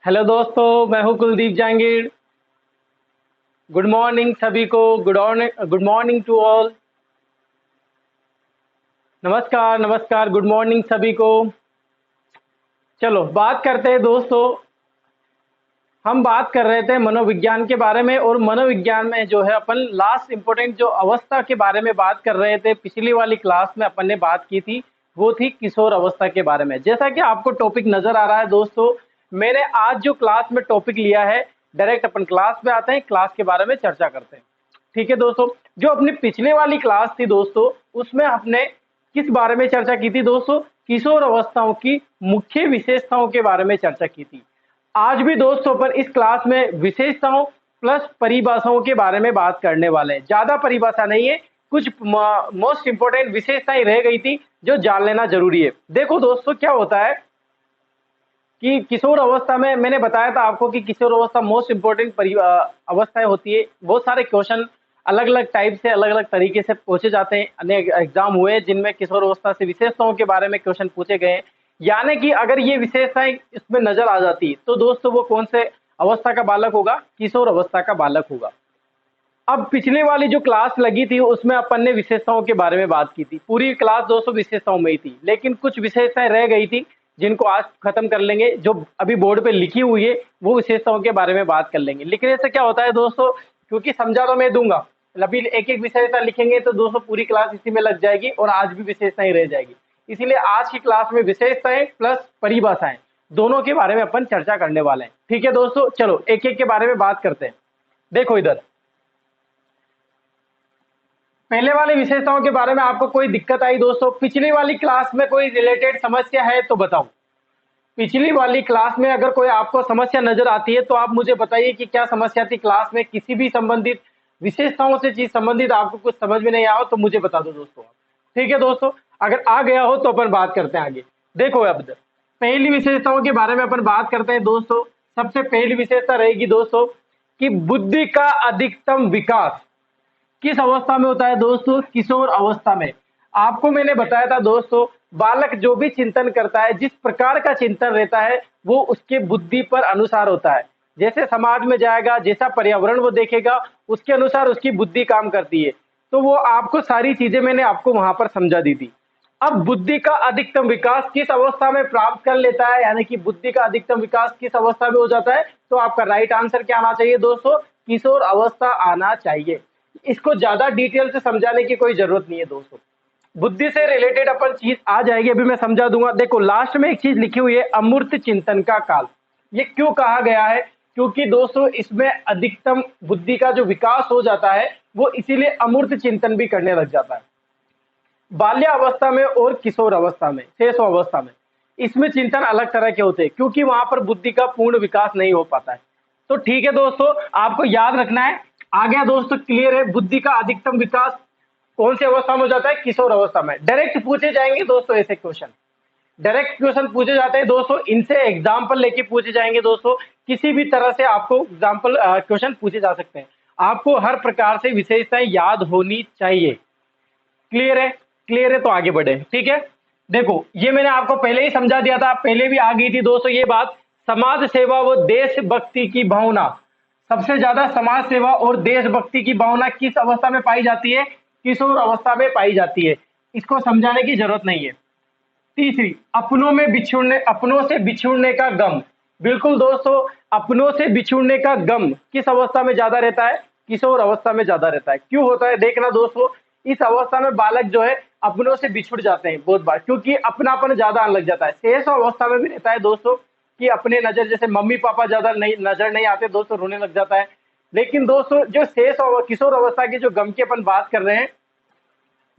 Hello दोस्तों, मैं हूं कुलदीप जहांगीर। गुड मॉर्निंग सभी को। Good morning to all. नमस्कार नमस्कार, गुड मॉर्निंग सभी को। चलो बात करते हैं दोस्तों। हम बात कर रहे थे मनोविज्ञान के बारे में, और मनोविज्ञान में जो है अपन लास्ट इंपॉर्टेंट जो अवस्था के बारे में बात कर रहे थे। पिछली वाली क्लास में अपन ने बात की थी, वो थी किशोर अवस्था के बारे में। जैसा कि आपको टॉपिक नजर आ रहा है दोस्तों, मैंने आज जो क्लास में टॉपिक लिया है, डायरेक्ट अपन क्लास में आते हैं, क्लास के बारे में चर्चा करते हैं। ठीक है दोस्तों, जो अपनी पिछले वाली क्लास थी दोस्तों, उसमें हमने किस बारे में चर्चा की थी दोस्तों? किशोर अवस्थाओं की मुख्य विशेषताओं के बारे में चर्चा की थी। आज भी दोस्तों पर इस क्लास में विशेषताओं प्लस परिभाषाओं के बारे में बात करने वाले हैं। ज्यादा परिभाषा नहीं है, कुछ मोस्ट इंपोर्टेंट विशेषताएं रह गई थी जो जान लेना जरूरी है। देखो दोस्तों, क्या होता है कि किशोर अवस्था में मैंने बताया था आपको कि किशोर अवस्था मोस्ट इंपोर्टेंट अवस्थाएं होती है। बहुत सारे क्वेश्चन अलग अलग टाइप से अलग अलग तरीके से पूछे जाते हैं। अनेक एग्जाम हुए जिनमें किशोर अवस्था से विशेषताओं के बारे में क्वेश्चन पूछे गए हैं। यानी कि अगर ये विशेषताएं इसमें नजर आ जाती तो दोस्तों वो कौन से अवस्था का बालक होगा? किशोर अवस्था का बालक होगा। अब पिछले वाली जो क्लास लगी थी उसमें अपन ने विशेषताओं के बारे में बात की थी। पूरी क्लास दोस्तों विशेषताओं में ही थी, लेकिन कुछ विशेषताएं रह गई थी जिनको आज खत्म कर लेंगे। जो अभी बोर्ड पे लिखी हुई है वो विशेषताओं के बारे में बात कर लेंगे। लेकिन ऐसे क्या होता है दोस्तों, क्योंकि समझा तो मैं दूंगा, अभी एक एक विशेषता लिखेंगे तो दोस्तों पूरी क्लास इसी में लग जाएगी और आज भी विशेषताएं रह जाएगी। इसीलिए आज की क्लास में विशेषताएं प्लस परिभाषाएं दोनों के बारे में अपन चर्चा करने वाले हैं। ठीक है दोस्तों, चलो एक एक के बारे में बात करते हैं। देखो इधर, पहले वाली विशेषताओं के बारे में आपको कोई दिक्कत आई दोस्तों? पिछली वाली क्लास में कोई रिलेटेड समस्या है तो बताओ। पिछली वाली क्लास में अगर कोई आपको समस्या नजर आती है तो आप मुझे बताइए कि क्या समस्या थी क्लास में। किसी भी संबंधित विशेषताओं से चीज संबंधित आपको कुछ समझ में नहीं आया हो तो मुझे बता दो दोस्तों। ठीक है दोस्तों, अगर आ गया हो तो अपन बात करते हैं आगे। देखो अब पहली विशेषताओं के बारे में अपन बात करते हैं दोस्तों। सबसे पहली विशेषता रहेगी दोस्तों कि बुद्धि का अधिकतम विकास किस अवस्था में होता है दोस्तों? किशोर अवस्था में। आपको मैंने बताया था दोस्तों, बालक जो भी चिंतन करता है, जिस प्रकार का चिंतन रहता है वो उसके बुद्धि पर अनुसार होता है। जैसे समाज में जाएगा, जैसा पर्यावरण वो देखेगा, उसके अनुसार उसकी बुद्धि काम करती है। तो वो आपको सारी चीजें मैंने आपको वहां पर समझा दी थी। अब बुद्धि का अधिकतम विकास किस अवस्था में प्राप्त कर लेता है, यानी कि बुद्धि का अधिकतम विकास किस अवस्था में हो जाता है? तो आपका राइट आंसर क्या आना चाहिए दोस्तों? किशोर अवस्था आना चाहिए। इसको ज्यादा डिटेल से समझाने की कोई जरूरत नहीं है दोस्तों। बुद्धि से रिलेटेड अपन चीज आ जाएगी, अभी मैं समझा दूंगा। देखो लास्ट में एक चीज लिखी हुई है, अमूर्त चिंतन का काल। ये क्यों कहा गया है? क्योंकि दोस्तों इसमें अधिकतम बुद्धि का जो विकास हो जाता है वो इसीलिए अमूर्त चिंतन भी करने लग जाता है। बाल्यावस्था में और किशोर अवस्था में, शेषो अवस्था में, इसमें चिंतन अलग तरह के होते हैं क्योंकि वहां पर बुद्धि का पूर्ण विकास नहीं हो पाता है। तो ठीक है दोस्तों, आपको याद रखना है। आ गया दोस्तों, क्लियर है? बुद्धि का अधिकतम विकास कौन सी अवस्था में हो जाता है? किशोर अवस्था में। डायरेक्ट पूछे जाएंगे दोस्तों ऐसे क्वेश्चन, डायरेक्ट क्वेश्चन पूछे जाते हैं दोस्तों। इनसे एग्जाम्पल लेके पूछे जाएंगे दोस्तों। किसी भी तरह से आपको एग्जाम्पल क्वेश्चन पूछे जा सकते हैं। आपको हर प्रकार से विशेषताएं याद होनी चाहिए। क्लियर है? क्लियर है तो आगे बढ़े। ठीक है, देखो ये मैंने आपको पहले ही समझा दिया था, पहले भी आ गई थी दोस्तों ये बात। समाज सेवा व देशभक्ति की भावना, सबसे ज्यादा समाज सेवा और देशभक्ति की भावना किस अवस्था में पाई जाती है? किशोर अवस्था में पाई जाती है। इसको समझाने की जरूरत नहीं है। तीसरी, अपनों से बिछुड़ने का गम। बिल्कुल दोस्तों, अपनों से बिछुड़ने का गम किस अवस्था में ज्यादा रहता है? किशोर अवस्था में ज्यादा रहता है। क्यों होता है देखना दोस्तों, इस अवस्था में बालक जो है अपनों से बिछुड़ जाते हैं बहुत बार, क्योंकि अपनापन ज्यादा आने लग जाता है। शेष अवस्था में भी रहता है दोस्तों कि अपने नजर, जैसे मम्मी पापा ज्यादा नहीं नजर नहीं आते दोस्तों, रोने लग जाता है। लेकिन दोस्तों जो शेष किशोर अवस्था की जो गम की अपन बात कर रहे हैं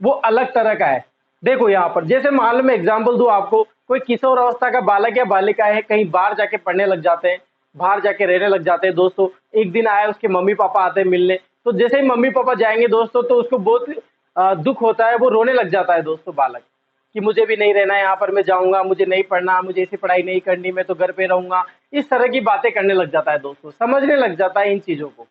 वो अलग तरह का है। देखो यहाँ पर, जैसे मान लो मैं एग्जाम्पल दूं आपको, कोई किशोर अवस्था का बालक या बालिका है, कहीं बाहर जाके पढ़ने लग जाते हैं, बाहर जाके रहने लग जाते हैं दोस्तों। एक दिन आया, उसके मम्मी पापा आते हैं मिलने, तो जैसे ही मम्मी पापा जाएंगे दोस्तों तो उसको बहुत दुख होता है, वो रोने लग जाता है दोस्तों बालक, कि मुझे भी नहीं रहना है यहाँ पर, मैं जाऊंगा, मुझे नहीं पढ़ना, मुझे ऐसी पढ़ाई नहीं करनी, मैं तो घर पे रहूंगा। इस तरह की बातें करने लग जाता है दोस्तों, समझने लग जाता है इन चीजों को।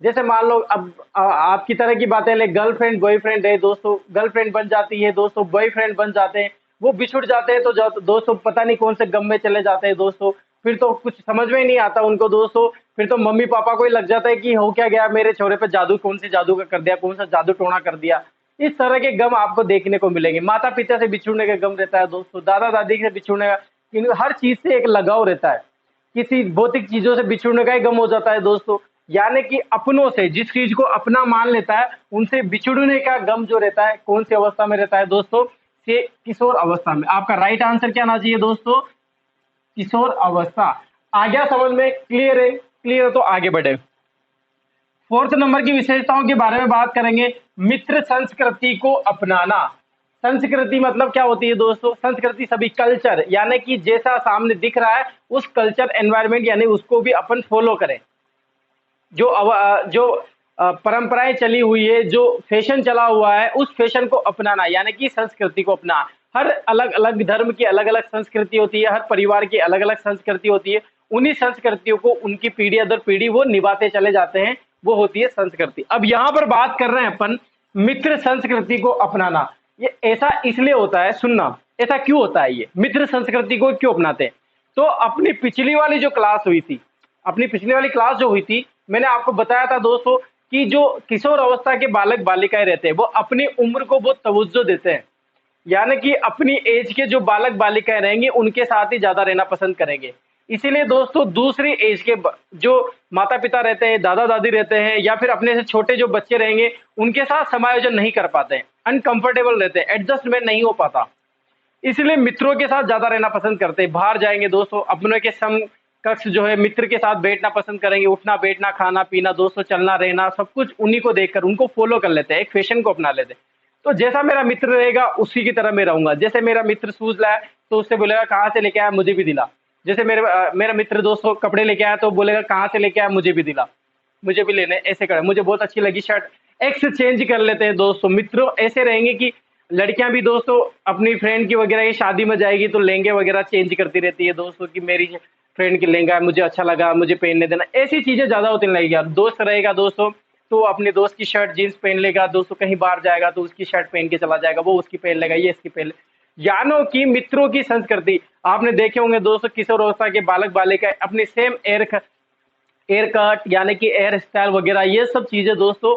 जैसे मान लो अब आपकी तरह की बातें ले, गर्लफ्रेंड बॉयफ्रेंड है दोस्तों, गर्लफ्रेंड बन जाती है दोस्तों, बॉयफ्रेंड बन जाते हैं, वो बिछुड़ जाते हैं तो दोस्तों पता नहीं कौन से गम में चले जाते हैं दोस्तों। फिर तो कुछ समझ में ही नहीं आता उनको दोस्तों। फिर तो मम्मी पापा को ही लग जाता है कि हो क्या गया, मेरे छोरे पे जादू, कौन सी जादू का कर दिया, कौन सा जादू टोना कर दिया। इस तरह के गम आपको देखने को मिलेंगे। माता पिता से बिछुड़ने का गम रहता है दोस्तों, दादा दादी से बिछुड़ने का, हर चीज से एक लगाव रहता है। किसी भौतिक चीजों से बिछुड़ने का ही गम हो जाता है दोस्तों। यानी कि अपनों से, जिस चीज को अपना मान लेता है, उनसे बिछुड़ने का गम जो रहता है कौन सी अवस्था में रहता है दोस्तों, से किशोर अवस्था में। आपका राइट आंसर क्या आना चाहिए दोस्तों, किशोर अवस्था। आ गया समझ में? क्लियर है? क्लियर है तो आगे बढ़े। फोर्थ नंबर की विशेषताओं के बारे में बात करेंगे, मित्र संस्कृति को अपनाना। संस्कृति मतलब क्या होती है दोस्तों? संस्कृति सभी कल्चर, यानी कि जैसा सामने दिख रहा है उस कल्चर एनवायरमेंट यानी उसको भी अपन फॉलो करें। जो परंपराएं चली हुई है, जो फैशन चला हुआ है, उस फैशन को अपनाना यानी कि संस्कृति को अपना। हर अलग अलग धर्म की अलग अलग संस्कृति होती है, हर परिवार की अलग अलग संस्कृति होती है। उन्हीं संस्कृतियों को उनकी पीढ़ी दर पीढ़ी वो निभाते चले जाते हैं, वो होती है संस्कृति। अब यहाँ पर बात कर रहे हैं अपन मित्र संस्कृति को अपनाना। ये ऐसा इसलिए होता है, सुनना, ऐसा क्यों होता है, ये मित्र संस्कृति को क्यों अपनाते हैं? तो अपनी पिछली वाली जो क्लास हुई थी, अपनी पिछली वाली क्लास जो हुई थी, मैंने आपको बताया था दोस्तों कि जो किशोर अवस्था के बालक बालिकाएं रहते हैं वो अपनी उम्र को बहुत तवज्जो देते हैं। यानी कि अपनी एज के जो बालक बालिकाएं रहेंगे उनके साथ ही ज्यादा रहना पसंद करेंगे। इसीलिए दोस्तों दूसरी एज के जो माता पिता रहते हैं, दादा दादी रहते हैं, या फिर अपने से छोटे जो बच्चे रहेंगे उनके साथ समायोजन नहीं कर पाते हैं, अनकंफर्टेबल रहते हैं, एडजस्टमेंट नहीं हो पाता। इसलिए मित्रों के साथ ज्यादा रहना पसंद करते हैं। बाहर जाएंगे दोस्तों, अपनों के समकक्ष जो है मित्र के साथ बैठना पसंद करेंगे, उठना बैठना खाना पीना दोस्तों, चलना रहना, सब कुछ उन्हीं को देखकर उनको फॉलो कर लेते हैं, एक फैशन को अपना लेते हैं। तो जैसा मेरा मित्र रहेगा उसी की तरह मैं रहूंगा। जैसे मेरा मित्र शूज लाया तो उससे बोलेगा कहाँ से लेके आया, मुझे भी दिला। जैसे मेरा मित्र दोस्तों कपड़े लेके आया तो बोलेगा कहाँ से लेके आया, मुझे भी दिला, मुझे भी लेने। ऐसे करे, मुझे बहुत अच्छी लगी शर्ट, एक्सचेंज कर लेते हैं दोस्तों। मित्रों ऐसे रहेंगे कि लड़कियां भी दोस्तों अपनी फ्रेंड की वगैरह की शादी में जाएगी तो लहंगे वगैरह चेंज करती रहती है दोस्तों, कि मेरी फ्रेंड की लहंगा है, मुझे अच्छा लगा, मुझे पहनने देना। ऐसी चीजें ज्यादा होती लगेगी। दोस्त रहेगा दोस्तों तो अपने दोस्त की शर्ट जीन्स पहन लेगा दोस्तों, कहीं बाहर जाएगा तो उसकी शर्ट पहन के चला जाएगा, वो उसकी पहन लेगा, ये इसकी पहन। यानो कि मित्रों की संस्कृति आपने देखे होंगे दोस्तों, किशोर अवस्था के बालक बालिका अपनी सेम एयर कट यानी कि एयर स्टाइल वगैरह ये सब चीजें दोस्तों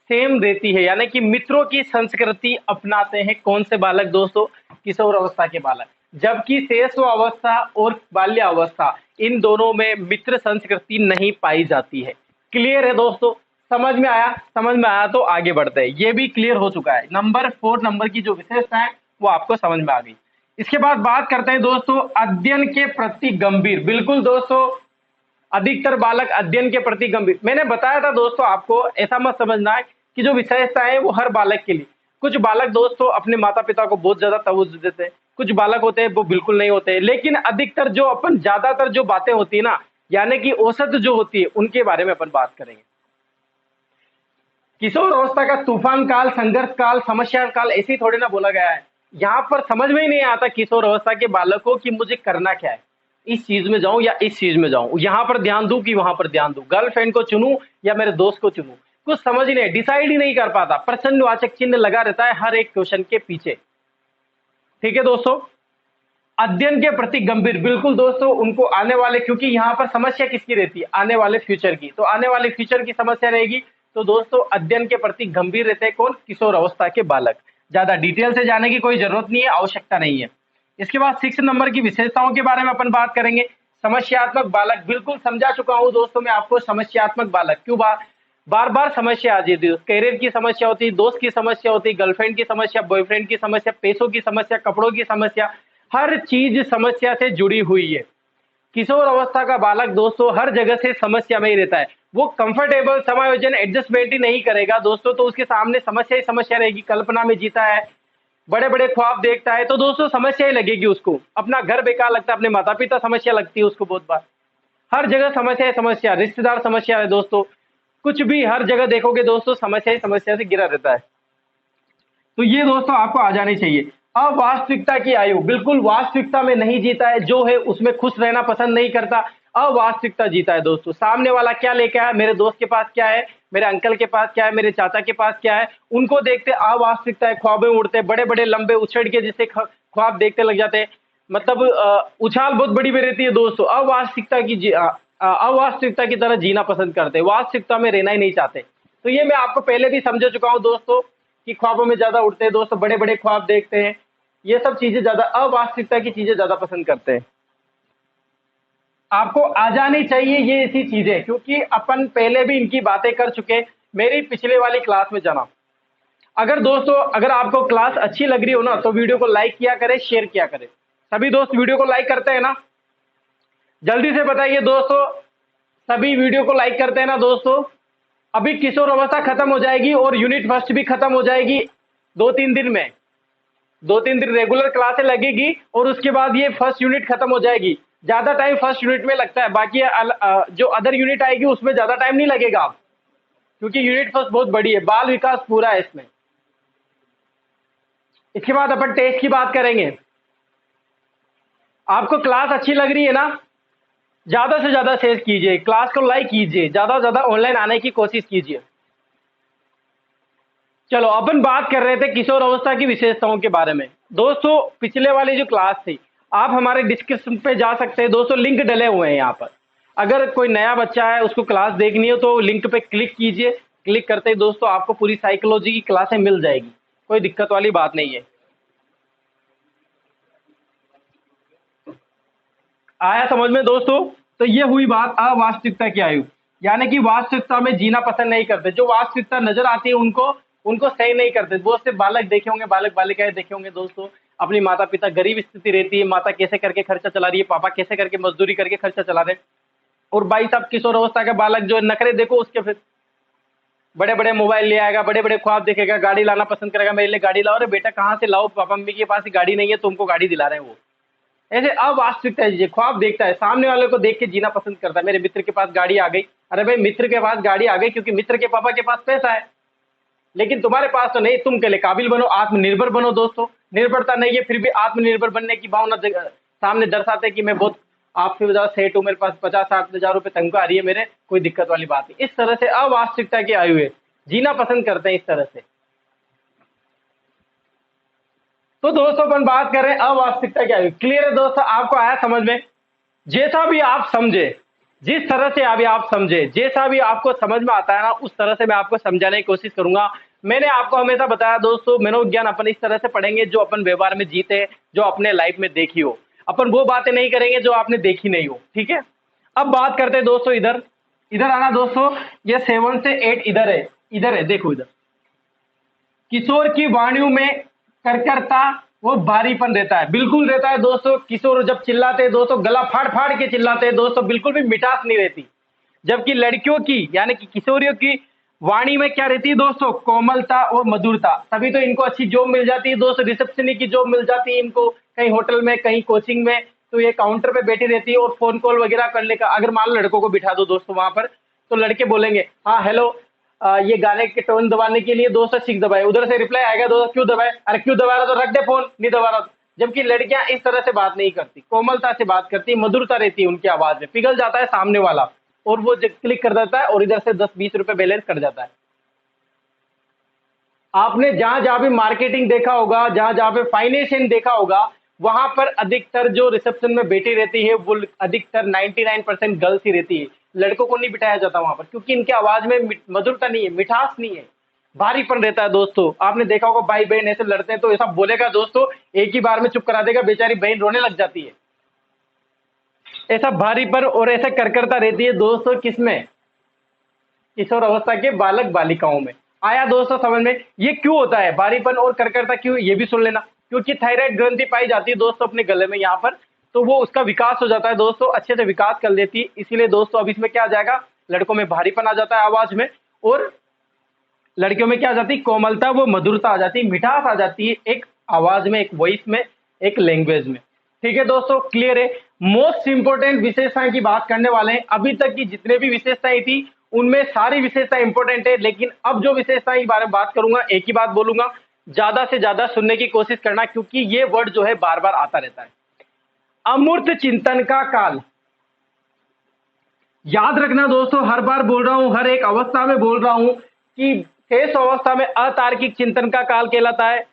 सेम रहती है। यानी कि मित्रों की संस्कृति अपनाते हैं कौन से बालक दोस्तों, किशोर अवस्था के बालक। जबकि शैशव अवस्था और बाल्य अवस्था इन दोनों में मित्र संस्कृति नहीं पाई जाती है। क्लियर है दोस्तों? समझ में आया? समझ में आया तो आगे बढ़ते हैं। ये भी क्लियर हो चुका है। नंबर 4 नंबर की जो विशेषता है वो आपको समझ में आ गई। इसके बाद बात करते हैं दोस्तों अध्ययन के प्रति गंभीर। बिल्कुल दोस्तों, अधिकतर बालक अध्ययन के प्रति गंभीर। मैंने बताया था दोस्तों आपको, ऐसा मत समझना है कि जो विशेषता है वो हर बालक के लिए। कुछ बालक दोस्तों अपने माता पिता को बहुत ज्यादा तवज्जो देते हैं, कुछ बालक होते हैं वो बिल्कुल नहीं होते। लेकिन अधिकतर जो अपन ज्यादातर जो बातें होती है ना, यानी कि औसत जो होती है, उनके बारे में अपन बात करेंगे। किशोर अवस्था का तूफान काल, संघर्ष काल, समस्या काल ऐसे ही थोड़ी ना बोला गया है। यहाँ पर समझ में ही नहीं आता किशोर अवस्था के बालकों की मुझे करना क्या है, इस चीज में जाऊं या इस चीज में जाऊं, यहाँ पर ध्यान दूं कि वहां पर ध्यान दूं, गर्लफ्रेंड को चुनूं या मेरे दोस्त को चुनूं, कुछ समझ ही नहीं, डिसाइड ही नहीं कर पाता। प्रश्नवाचक चिन्ह लगा रहता है हर एक क्वेश्चन के पीछे। ठीक है दोस्तों, अध्ययन के प्रति गंभीर। बिल्कुल दोस्तों, उनको आने वाले, क्योंकि यहाँ पर समस्या किसकी रहती है, आने वाले फ्यूचर की, तो आने वाले फ्यूचर की समस्या रहेगी। तो दोस्तों अध्ययन के प्रति गंभीर रहते हैं कौन, किशोर अवस्था के बालक। ज्यादा डिटेल से जाने की कोई जरूरत नहीं है, आवश्यकता नहीं है। इसके बाद 6 नंबर की विशेषताओं के बारे में अपन बात करेंगे, समस्यात्मक बालक। बिल्कुल समझा चुका हूं दोस्तों मैं आपको, समस्यात्मक बालक क्यों, बार बार समस्या आ जाती है। कैरियर की समस्या होती है, दोस्त की समस्या होती है, गर्लफ्रेंड की समस्या, बॉयफ्रेंड की समस्या, पैसों की समस्या, कपड़ों की समस्या, हर चीज समस्या से जुड़ी हुई है। किशोर अवस्था का बालक दोस्तों हर जगह से समस्या में ही रहता है। वो कंफर्टेबल समायोजन एडजस्टमेंट ही नहीं करेगा दोस्तों, तो उसके सामने समस्या ही समस्या रहेगी। कल्पना में जीता है, बड़े बड़े ख्वाब देखता है, तो दोस्तों समस्या ही लगेगी उसको। अपना घर बेकार लगता है, अपने माता पिता समस्या लगती है उसको बहुत बार। हर जगह समस्या है समस्या, रिश्तेदार समस्या है दोस्तों, कुछ भी हर जगह देखोगे दोस्तों समस्या ही समस्या से घिरा रहता है। तो ये दोस्तों आपको आ जानी चाहिए। अवास्तविकता की आयु, बिल्कुल वास्तविकता में नहीं जीता है, जो है उसमें खुश रहना पसंद नहीं करता, अवास्तविकता जीता है दोस्तों। सामने वाला क्या लेके आया, मेरे दोस्त के पास क्या है, मेरे अंकल के पास क्या है, मेरे चाचा के पास क्या है, उनको देखते अवास्तविकता है, ख्वाबें उड़ते, बड़े बड़े लंबे उछड़ के जिससे ख्वाब देखते लग जाते हैं। मतलब उछाल बहुत बड़ी में रहती है दोस्तों, अवास्तविकता की तरह जीना पसंद करते हैं, वास्तविकता में रहना ही नहीं चाहते। तो ये मैं आपको पहले भी समझा चुका हूं दोस्तों कि ख्वाबों में ज्यादा उड़ते हैं दोस्तों, बड़े बड़े ख्वाब देखते हैं, ये सब चीजें ज्यादा अवास्तविकता की चीजें ज्यादा पसंद करते हैं। आपको आ जानी चाहिए ये ऐसी चीजें, क्योंकि अपन पहले भी इनकी बातें कर चुके, मेरी पिछले वाली क्लास में जाना। अगर दोस्तों अगर आपको क्लास अच्छी लग रही हो ना तो वीडियो को लाइक किया करें, शेयर किया करें। सभी दोस्त वीडियो को लाइक करते हैं ना? जल्दी से बताइए दोस्तों, सभी वीडियो को लाइक करते हैं ना दोस्तों? अभी किशोर अवस्था खत्म हो जाएगी और यूनिट फर्स्ट भी खत्म हो जाएगी 2-3 दिन में। 2-3 दिन रेगुलर क्लासें लगेगी और उसके बाद ये फर्स्ट यूनिट खत्म हो जाएगी। ज्यादा टाइम फर्स्ट यूनिट में लगता है, बाकी जो अदर यूनिट आएगी उसमें ज्यादा टाइम नहीं लगेगा आप, क्योंकि यूनिट फर्स्ट बहुत बड़ी है, बाल विकास पूरा है इसमें। इसके बाद अपन टेस्ट की बात करेंगे। आपको क्लास अच्छी लग रही है ना? ज्यादा से ज्यादा शेयर कीजिए, क्लास को लाइक कीजिए, ज्यादा से ज्यादा ऑनलाइन आने की कोशिश कीजिए। चलो अपन बात कर रहे थे किशोर अवस्था की विशेषताओं के बारे में। दोस्तों पिछले वाली जो क्लास थी, आप हमारे डिस्क्रिप्शन पे जा सकते हैं दोस्तों, लिंक डले हुए हैं यहाँ पर। अगर कोई नया बच्चा है उसको क्लास देखनी हो तो लिंक पे क्लिक कीजिए, क्लिक करते ही दोस्तों आपको पूरी साइकोलॉजी की क्लासें मिल जाएगी, कोई दिक्कत वाली बात नहीं है। आया समझ में दोस्तों? तो ये हुई बात अवास्तविकता की आयु, यानी कि वास्तविकता में जीना पसंद नहीं करते, जो वास्तविकता नजर आती है उनको उनको सही नहीं करते। बहुत से बालक देखे होंगे, बालक बालिकाएं देखे होंगे दोस्तों, अपनी माता पिता गरीब स्थिति रहती है, माता कैसे करके खर्चा चला रही है, पापा कैसे करके मजदूरी करके खर्चा चला रहे हैं, और भाई साहब किशोर अवस्था का बालक जो नखरे देखो उसके, फिर बड़े बड़े मोबाइल ले आएगा, बड़े बड़े ख्वाब देखेगा, गाड़ी लाना पसंद करेगा, मेरे लिए गाड़ी लाओ। अरे बेटा कहाँ से लाओ, पापा मम्मी के पास ही गाड़ी नहीं है, तुमको गाड़ी दिला रहे हैं वो। ऐसे अवास्तविकता है, ख्वाब देखता है, सामने वाले को देख के जीना पसंद करता है। मेरे मित्र के पास गाड़ी आ गई, अरे भाई मित्र के पास गाड़ी आ गई क्योंकि मित्र के पापा के पास पैसा है, लेकिन तुम्हारे पास तो नहीं। तुम के लिए काबिल बनो, आत्मनिर्भर बनो दोस्तों। निर्भरता नहीं है फिर भी आत्मनिर्भर बनने की भावना सामने दर्शाते कि मैं बहुत आपसे ज्यादा सेठ हूं, मेरे पास 50-60 हजार रुपए तनख्वाह आ रही है, मेरे कोई दिक्कत वाली बात नहीं। इस तरह से अवास्तविकता की आयु है, जीना पसंद करते हैं इस तरह से। तो दोस्तों अपन बात कर रहे हैं अवास्तविकता की आयु। क्लियर है दोस्तों? आपको आया समझ में? जैसा भी आप समझे, जिस तरह से अभी आप समझे, जैसा भी आपको समझ में आता है ना उस तरह से मैं आपको समझाने की कोशिश करूंगा। मैंने आपको हमेशा बताया दोस्तों, मनोविज्ञान अपन इस तरह से पढ़ेंगे जो अपन व्यवहार में जीते, जो अपने लाइफ में देखी हो। अपन वो बातें नहीं करेंगे जो आपने देखी नहीं हो, ठीक है? अब बात करते हैं दोस्तों, इधर इधर आना दोस्तों। ये 7 से 8 इधर है, इधर है, देखो इधर। किशोर की वाणियों में करकरता वो भारीपन रहता है, बिल्कुल रहता है दोस्तों। किशोर जब चिल्लाते हैं दोस्तों, गला फाड़ फाड़ के चिल्लाते हैं दोस्तों, बिल्कुल भी मिठास नहीं रहती। जबकि लड़कियों की यानी कि किशोरियों की वाणी में क्या रहती है दोस्तों? कोमलता और मधुरता। तभी तो इनको अच्छी जॉब मिल जाती है दोस्तों, रिसेप्शनी की जॉब मिल जाती है इनको, कहीं होटल में, कहीं कोचिंग में। तो ये काउंटर पे बैठी रहती है और फोन कॉल वगैरह करने का, अगर मान लो लड़कों को बिठा दो दोस्तों वहां पर, तो लड़के बोलेंगे हाँ हेलो, ये गाने के टोन दबाने के लिए 206 दबाए, उधर से रिप्लाई आएगा दोस्तों क्यों दबाए, अरे क्यों दबा रहा तो रख दे फोन, नहीं दबा रहा। जबकि लड़कियां इस तरह से बात नहीं करती, कोमलता से बात करती, मधुरता रहती है उनकी आवाज में, पिघल जाता है सामने वाला और वो क्लिक कर देता है और इधर से 10-20 रुपए बैलेंस कर जाता है। आपने जहां जहां भी मार्केटिंग देखा होगा, जहां जहां पे फाइनेंशियल देखा होगा, वहां पर अधिकतर जो रिसेप्शन में बैठी रहती है वो अधिकतर 99% गर्ल्स ही रहती है। लड़कों को नहीं बिठाया जाता वहां पर, क्योंकि इनके आवाज में मधुरता नहीं है, मिठास नहीं है, भारीपन रहता है दोस्तों। आपने देखा होगा भाई बहन ऐसे लड़ते हैं तो ऐसा बोलेगा दोस्तों, एक ही बार में चुप करा देगा, बेचारी बहन रोने लग जाती है। ऐसा भारीपन और ऐसा करकरता रहती है दोस्तों, किसमें? किशोर अवस्था के बालक बालिकाओं में। आया दोस्तों समझ में? ये क्यों होता है भारीपन और करकरता, क्यों, ये भी सुन लेना। क्योंकि थायराइड ग्रंथि पाई जाती है दोस्तों अपने गले में यहाँ पर, तो वो उसका विकास हो जाता है दोस्तों, अच्छे से विकास कर लेती है। इसीलिए दोस्तों अब इसमें क्या आ जाएगा, लड़कों में भारीपन आ जाता है आवाज में, और लड़कियों में क्या आ जाती है? कोमलता, वो मधुरता आ जाती है, मिठास आ जाती है एक आवाज में, एक वॉइस में, एक लैंग्वेज में। ठीक है दोस्तों, क्लियर है? मोस्ट इंपोर्टेंट विशेषताएं की बात करने वाले हैं। अभी तक की जितने भी विशेषताएं थी उनमें सारी विशेषताएं इंपॉर्टेंट है, लेकिन अब जो विशेषताएं के बारे में बात करूंगा, एक ही बात बोलूंगा, ज्यादा से ज्यादा सुनने की कोशिश करना, क्योंकि ये वर्ड जो है बार बार आता रहता है। अमूर्त चिंतन का काल, याद रखना दोस्तों, हर बार बोल रहा हूं, हर एक अवस्था में बोल रहा हूं कि शेष अवस्था में अतार्किक चिंतन का काल कहलाता है,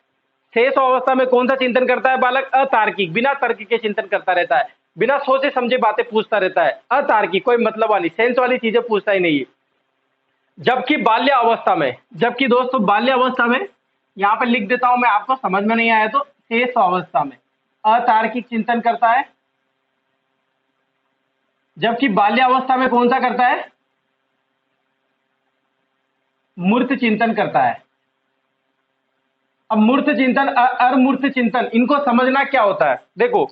शेष अवस्था में कौन सा चिंतन करता है बालक? अतार्किक, बिना तर्क के चिंतन करता रहता है, बिना सोचे समझे बातें पूछता रहता है, अतार्किक, कोई मतलब वाली सेंस वाली चीजें पूछता ही नहीं है। जबकि बाल्य अवस्था में, जबकि दोस्तों बाल्य अवस्था में, यहां पर लिख देता हूं मैं, आपको समझ में नहीं आया तो, शेष अवस्था में अतार्किक चिंतन करता है, जबकि बाल्यावस्था में कौन सा करता है? मूर्त चिंतन करता है। अब मूर्त चिंतन, अमूर्त चिंतन, इनको समझना क्या होता है? देखो,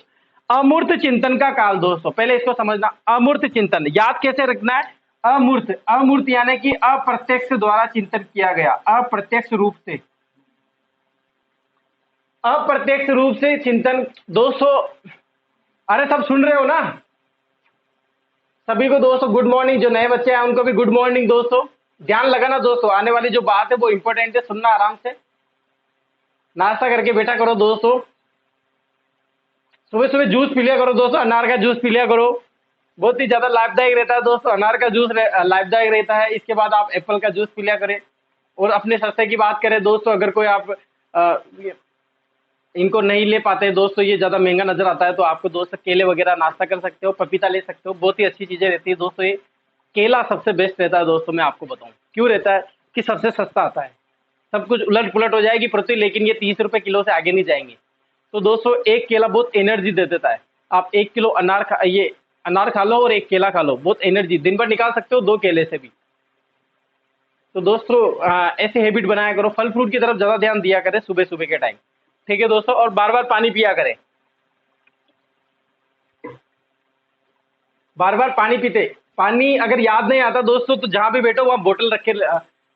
अमूर्त चिंतन का काल दोस्तों, पहले इसको समझना। अमूर्त चिंतन याद कैसे रखना है? अमूर्त, अमूर्त यानी कि अप्रत्यक्ष द्वारा चिंतन किया गया, अप्रत्यक्ष रूप से, अप्रत्यक्ष रूप से चिंतन दोस्तों। अरे सब सुन रहे हो ना? सभी को दोस्तों गुड मॉर्निंग, जो नए बच्चे हैं उनको भी गुड मॉर्निंग दोस्तों। ध्यान लगाना दोस्तों, आने वाली जो बात है वो इंपॉर्टेंट है, सुनना आराम से, नाश्ता करके बैठा करो दोस्तों। सुबह सुबह जूस पी लिया करो दोस्तों, अनार का जूस पी लिया करो, बहुत ही ज्यादा लाभदायक रहता है दोस्तों, अनार का जूस लाभदायक रहता है। इसके बाद आप एप्पल का जूस पी लिया करें। और अपने सस्ते की बात करें दोस्तों, अगर कोई आप इनको नहीं ले पाते दोस्तों, ये ज्यादा महंगा नजर आता है, तो आपको दोस्तों केले वगैरह नाश्ता कर सकते हो, पपीता ले सकते हो, बहुत ही अच्छी चीजें रहती है दोस्तों। ये केला सबसे बेस्ट रहता है दोस्तों, मैं आपको बताऊं क्यों रहता है, कि सबसे सस्ता आता है। सब कुछ उलट पुलट हो जाएगी पृथ्वी, लेकिन ये 30 रुपए किलो से आगे नहीं जाएंगे। तो दोस्तों एक केला बहुत एनर्जी दे देता है। आप 1 किलो ये अनार खा लो और एक केला खा लो, बहुत एनर्जी दिन भर निकाल सकते हो 2 केले से भी। तो दोस्तों ऐसे हैबिट बनाया करो, फल फ्रूट की तरफ ज्यादा ध्यान दिया करें सुबह सुबह के टाइम, ठीक है दोस्तों। और बार बार पानी पिया करें, बार बार पानी पीते। पानी अगर याद नहीं आता दोस्तों, तो जहां भी बैठो वहां बोतल रखे,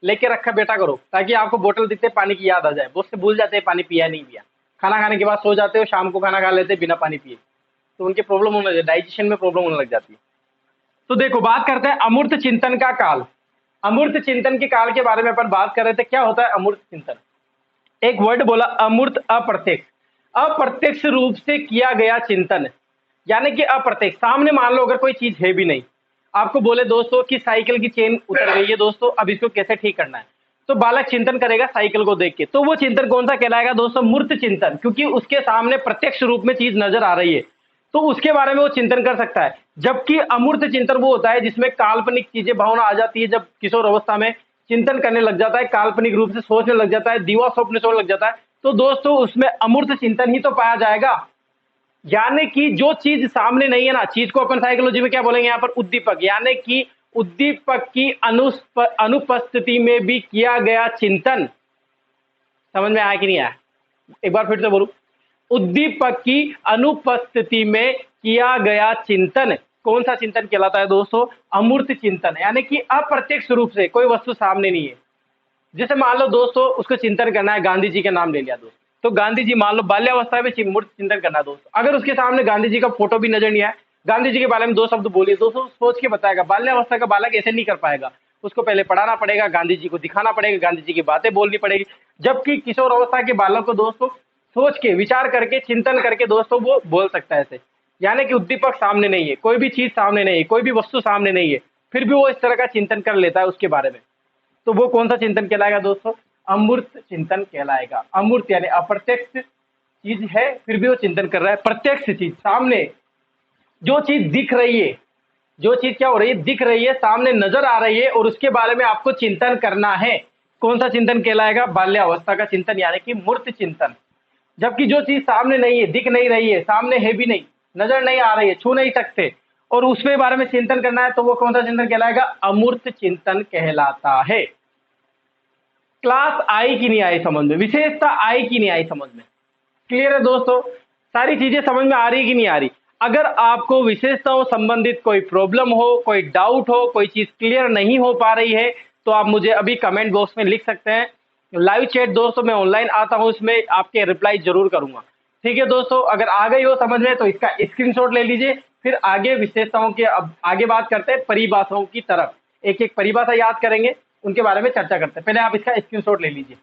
लेके रखा बैठा करो, ताकि आपको बोतल दिखते पानी की याद आ जाए। बहुत से भूल जाते हैं पानी पिया नहीं पिया, खाना खाने के बाद सो जाते हो, शाम को खाना खा लेते बिना पानी पिए, तो उनके प्रॉब्लम होने लगे, डाइजेशन में प्रॉब्लम होने लग जाती है। तो देखो बात करते हैं अमूर्त चिंतन का काल। अमूर्त चिंतन के काल के बारे में अपन बात कर रहे थे। क्या होता है अमूर्त चिंतन? एक वर्ड बोला, अमूर्त, अप्रत्यक्ष, अप्रत्यक्ष रूप से किया गया चिंतन, यानी कि अप्रत्यक्ष। सामने मान लो अगर कोई चीज है भी नहीं, आपको बोले दोस्तों कि साइकिल की चेन उतर गई है दोस्तों, अब इसको कैसे ठीक करना है, तो बालक चिंतन करेगा साइकिल को देख के। तो वो चिंतन कौन सा कहलाएगा दोस्तों? मूर्त चिंतन, क्योंकि उसके सामने प्रत्यक्ष रूप में चीज नजर आ रही है, तो उसके बारे में वो चिंतन कर सकता है। जबकि अमूर्त चिंतन वो होता है जिसमें काल्पनिक चीजें भावना आ जाती है। जब किशोर अवस्था में चिंतन करने लग जाता है, काल्पनिक रूप से सोचने लग जाता है, दीवा स्वप्न सोचने लग जाता है, तो दोस्तों उसमें अमूर्त चिंतन ही तो पाया जाएगा। यानी कि जो चीज सामने नहीं है ना, चीज को अपन साइकोलॉजी में क्या बोलेंगे यहाँ पर? उद्दीपक, यानी कि उद्दीपक की अनुपस्थिति में भी किया गया चिंतन। समझ में आया कि नहीं आया? एक बार फिर से बोलूं, उद्दीपक की अनुपस्थिति में किया गया चिंतन कौन सा चिंतन कहलाता है दोस्तों? अमूर्त चिंतन, यानी कि अप्रत्यक्ष रूप से कोई वस्तु सामने नहीं है। जैसे मान लो दोस्तों उसको चिंतन करना है, गांधी जी का नाम ले लिया दोस्तों, तो गांधी जी मान लो बाल्यावस्था में मूर्त चिंतन करना है दोस्तों। अगर उसके सामने गांधी जी का फोटो भी नजर नहीं आया, गांधी जी के बारे में 2 शब्द बोलिए दोस्तों, सोच के बताएगा। बाल्यावस्था का बालक ऐसे नहीं कर पाएगा, उसको पहले पढ़ाना पड़ेगा, गांधी जी को दिखाना पड़ेगा, गांधी जी की बातें बोलनी पड़ेगी। जबकि किशोर अवस्था के बालक को दोस्तों सोच के, विचार करके, चिंतन करके दोस्तों वो बोल सकता है ऐसे। यानी कि उद्दीपक सामने नहीं है, कोई भी चीज सामने नहीं है, कोई भी वस्तु सामने नहीं है, फिर भी वो इस तरह का चिंतन कर लेता है उसके बारे में। तो वो कौन सा चिंतन कहलाएगा दोस्तों? अमूर्त चिंतन कहलाएगा। अमूर्त यानी अप्रत्यक्ष चीज है, फिर भी वो चिंतन कर रहा है। प्रत्यक्ष चीज, सामने जो चीज दिख रही है, जो चीज क्या हो रही है? दिख रही है, सामने नजर आ रही है, और उसके बारे में आपको चिंतन करना है। कौन सा चिंतन कहलाएगा? बाल्यावस्था का चिंतन, यानी कि मूर्त चिंतन। जबकि जो चीज सामने नहीं है, दिख नहीं रही है, सामने है भी नहीं, नजर नहीं आ रही है, छू नहीं सकते, और उसके बारे में चिंतन करना है, तो वो कौन सा चिंतन कहलाएगा? अमूर्त चिंतन कहलाता है। क्लास आई कि नहीं आई समझ में? विशेषता आई कि नहीं आई समझ में? क्लियर है दोस्तों? सारी चीजें समझ में आ रही कि नहीं आ रही? अगर आपको विशेषताओं संबंधित कोई प्रॉब्लम हो, कोई डाउट हो, कोई चीज क्लियर नहीं हो पा रही है, तो आप मुझे अभी कमेंट बॉक्स में लिख सकते हैं। लाइव चैट दोस्तों मैं ऑनलाइन आता हूं, उसमें आपके रिप्लाई जरूर करूंगा। ठीक है दोस्तों, अगर आ गई हो समझ में तो इसका स्क्रीनशॉट ले लीजिए। फिर आगे विशेषताओं के, अब आगे बात करते हैं परिभाषाओं की तरफ। एक एक परिभाषा याद करेंगे, उनके बारे में चर्चा करते हैं। पहले आप इसका स्क्रीनशॉट ले लीजिए।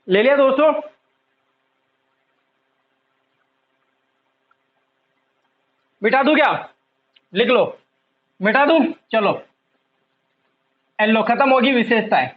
ले लिया दोस्तों? मिटा दूं क्या? लिख लो। मिटा दूं? चलो, लो खत्म होगी विशेषताएं।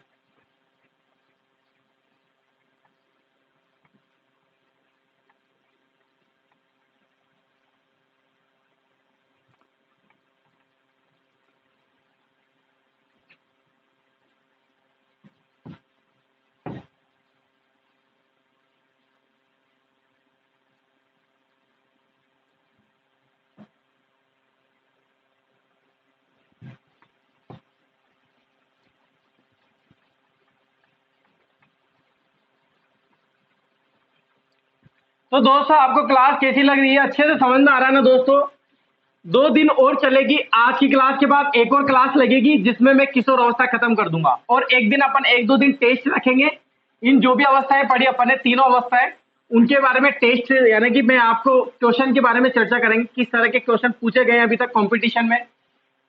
तो दोस्तों आपको क्लास कैसी लग रही है? अच्छे से समझ में आ रहा है ना दोस्तों? 2 दिन और चलेगी। आज की क्लास के बाद एक और क्लास लगेगी जिसमें मैं किशोर अवस्था खत्म कर दूंगा, और एक दिन अपन 1-2 दिन टेस्ट रखेंगे। इन जो भी अवस्थाएं पढ़ी अपन ने, तीनों अवस्थाएं, उनके बारे में टेस्ट, यानी कि मैं आपको क्वेश्चन के बारे में चर्चा करेंगे, किस तरह के क्वेश्चन पूछे गए अभी तक कंपटीशन में,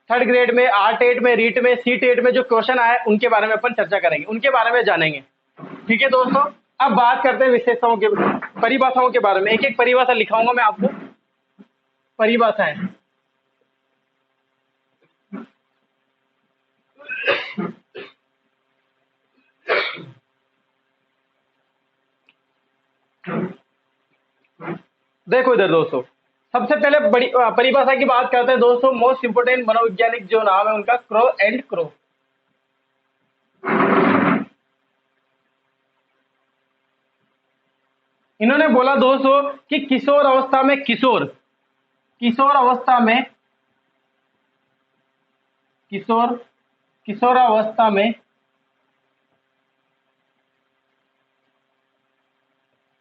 3rd ग्रेड में, R-TET में, रीट में, C-TET में जो क्वेश्चन आए उनके बारे में अपन चर्चा करेंगे, उनके बारे में जानेंगे। ठीक है दोस्तों, अब बात करते हैं विशेषताओं के, परिभाषाओं के बारे में। एक एक परिभाषा लिखाऊंगा मैं आपको। परिभाषाएं, देखो इधर दोस्तों, सबसे पहले बड़ी परिभाषा की बात करते हैं दोस्तों। मोस्ट इंपोर्टेंट मनोवैज्ञानिक जो नाम है उनका क्रो एंड क्रो। इन्होंने बोला दोस्तों कि किशोर अवस्था में किशोर अवस्था में किशोर किशोर अवस्था में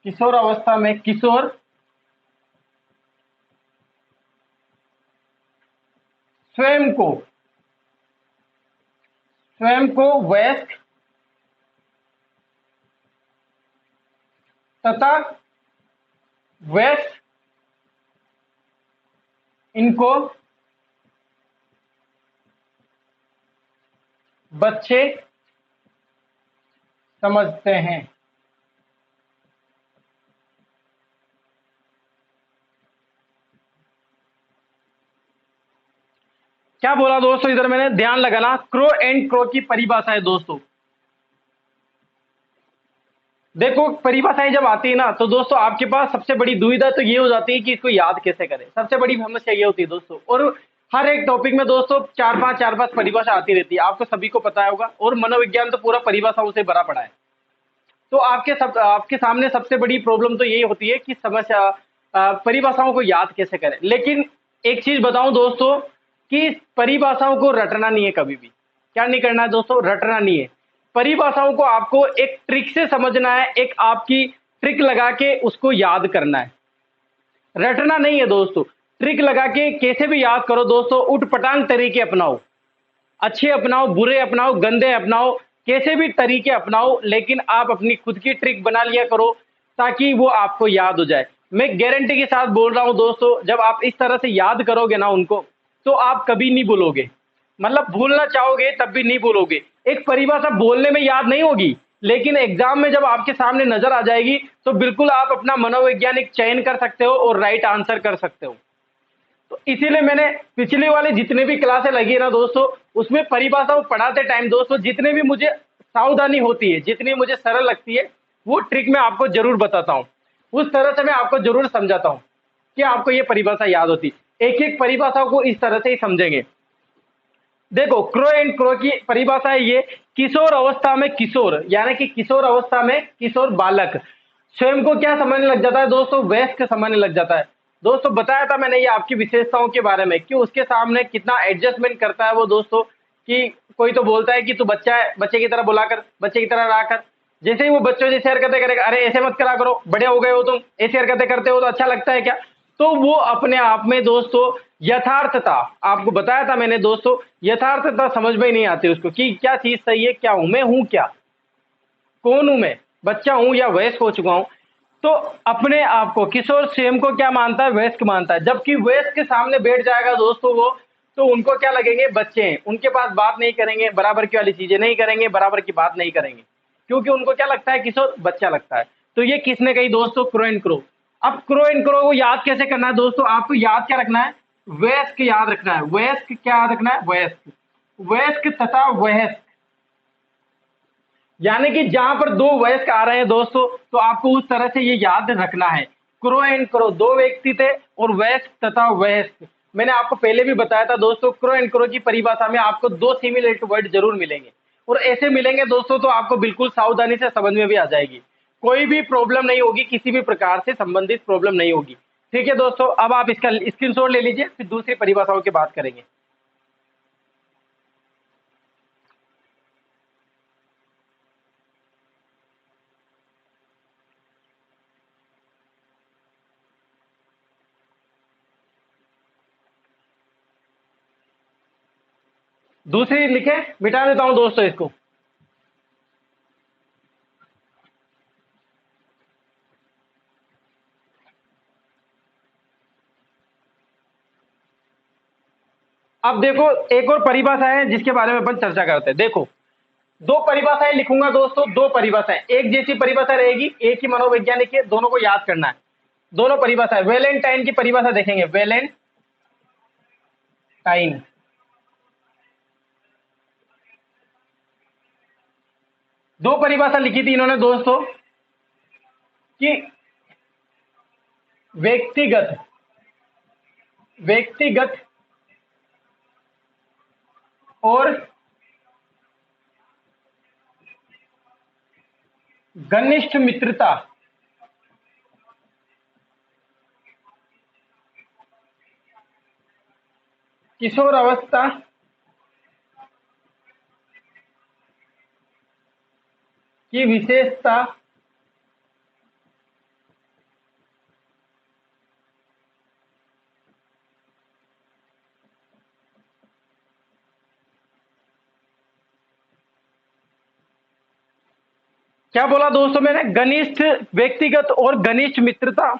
किशोर अवस्था में किशोर स्वयं को वयस्क तथा वयस्क इनको बच्चे समझते हैं। क्या बोला दोस्तों? इधर मैंने ध्यान लगाना, क्रो एंड क्रो की परिभाषा है दोस्तों। देखो परिभाषाएं जब आती है ना, तो दोस्तों आपके पास सबसे बड़ी दुविधा तो ये हो जाती है कि इसको याद कैसे करें। सबसे बड़ी समस्या ये होती है दोस्तों, और हर एक टॉपिक में दोस्तों 4-5 परिभाषा आती रहती है, आपको सभी को पता होगा, और मनोविज्ञान तो पूरा परिभाषाओं से भरा पड़ा है। तो आपके सामने सबसे बड़ी प्रॉब्लम तो यही होती है कि समस्या, परिभाषाओं को याद कैसे करें। लेकिन एक चीज बताऊं दोस्तों, कि परिभाषाओं को रटना नहीं है कभी भी। क्या नहीं करना है दोस्तों? रटना नहीं है। परिभाषाओं को आपको एक ट्रिक से समझना है, एक आपकी ट्रिक लगा के उसको याद करना है, रटना नहीं है दोस्तों। ट्रिक लगा के कैसे भी याद करो दोस्तों, उठपटांग तरीके अपनाओ, अच्छे अपनाओ, बुरे अपनाओ, गंदे अपनाओ, कैसे भी तरीके अपनाओ, लेकिन आप अपनी खुद की ट्रिक बना लिया करो ताकि वो आपको याद हो जाए। मैं गारंटी के साथ बोल रहा हूं दोस्तों, जब आप इस तरह से याद करोगे ना उनको, तो आप कभी नहीं भूलोगे। मतलब भूलना चाहोगे तब भी नहीं भूलोगे। एक परिभाषा बोलने में याद नहीं होगी, लेकिन एग्जाम में जब आपके सामने नजर आ जाएगी तो बिल्कुल आप अपना मनोवैज्ञानिक चयन कर सकते हो और राइट आंसर कर सकते हो। तो इसीलिए मैंने पिछली वाली जितने भी क्लासें लगी ना दोस्तों, उसमें परिभाषा पढ़ाते टाइम दोस्तों जितने भी मुझे सावधानी होती है, जितनी मुझे सरल लगती है, वो ट्रिक मैं आपको जरूर बताता हूँ। उस तरह से मैं आपको जरूर समझाता हूँ कि आपको ये परिभाषा याद होती। एक एक परिभाषा को इस तरह से ही समझेंगे। देखो क्रो एंड क्रो की परिभाषा है ये, किशोर अवस्था में किशोर, यानी कि किशोर अवस्था में किशोर बालक स्वयं को क्या समझने लग जाता है दोस्तों? वयस्क समझने लग जाता है। दोस्तों बताया था मैंने ये आपकी विशेषताओं के बारे में, कि उसके सामने कितना एडजस्टमेंट करता है वो दोस्तों, कि कोई तो बोलता है कि तू बच्चा है, बच्चे की तरह बुलाकर, बच्चे की तरह रहा कर। जैसे ही वो बच्चों जैसे हरकतें करेगा, अरे ऐसे मत करा करो, बड़े हो गए हो तुम, ऐसी हरकतें करते हो तो अच्छा लगता है क्या? तो वो अपने आप में दोस्तों यथार्थता, आपको बताया था मैंने दोस्तों, यथार्थता समझ में ही नहीं आती उसको, कि क्या चीज सही है, क्या हूं मैं, हूं क्या, कौन हूं मैं, बच्चा हूं या वयस्क हो चुका हूं। तो अपने आप को किशोर स्वयं को क्या मानता है? वयस्क मानता है। जबकि वयस्क के सामने बैठ जाएगा दोस्तों वो, तो उनको क्या लगेंगे? बच्चे हैं, उनके पास बात नहीं करेंगे, बराबर की वाली चीजें नहीं करेंगे, बराबर की बात नहीं करेंगे, क्योंकि उनको क्या लगता है? किशोर बच्चा लगता है। तो ये किसने कही दोस्तों? Crow and crow. अब क्रो एंड क्रो को याद कैसे करना है दोस्तों? आपको याद क्या रखना है? वयस्क याद रखना है, वयस्क क्या याद रखना है, वयस्क, वयस्क तथा वयस्क, यानी कि जहां पर दो वयस्क आ रहे हैं दोस्तों, तो आपको उस तरह से ये याद रखना है। क्रो एंड क्रो दो व्यक्ति थे, और वयस्क तथा वयस्क, मैंने आपको पहले भी बताया था दोस्तों, क्रो एंड क्रो की परिभाषा में आपको दो सिमिलर वर्ड जरूर मिलेंगे, और ऐसे मिलेंगे दोस्तों तो आपको बिल्कुल सावधानी से समझ में भी आ जाएगी, कोई भी प्रॉब्लम नहीं होगी, किसी भी प्रकार से संबंधित प्रॉब्लम नहीं होगी। ठीक है दोस्तों, अब आप इसका स्क्रीनशॉट ले लीजिए, फिर दूसरी परिभाषाओं की बात करेंगे। दूसरी लिखे, मिटा देता हूं दोस्तों इसको। अब देखो, एक और परिभाषा है जिसके बारे में अपन चर्चा करते हैं। देखो, दो परिभाषाएं लिखूंगा दोस्तों, दो परिभाषाएं, एक जैसी परिभाषा रहेगी, एक ही मनोवैज्ञानिक है, दोनों को याद करना है। दोनों परिभाषाएं, वेलेंटाइन की परिभाषा देखेंगे, वेलेंटाइन, दो परिभाषा लिखी थी इन्होंने दोस्तों, कि व्यक्तिगत, व्यक्तिगत और घनिष्ठ मित्रता, किशोर अवस्था की विशेषता क्या बोला दोस्तों मैंने, घनिष्ठ, व्यक्तिगत और घनिष्ठ मित्रता।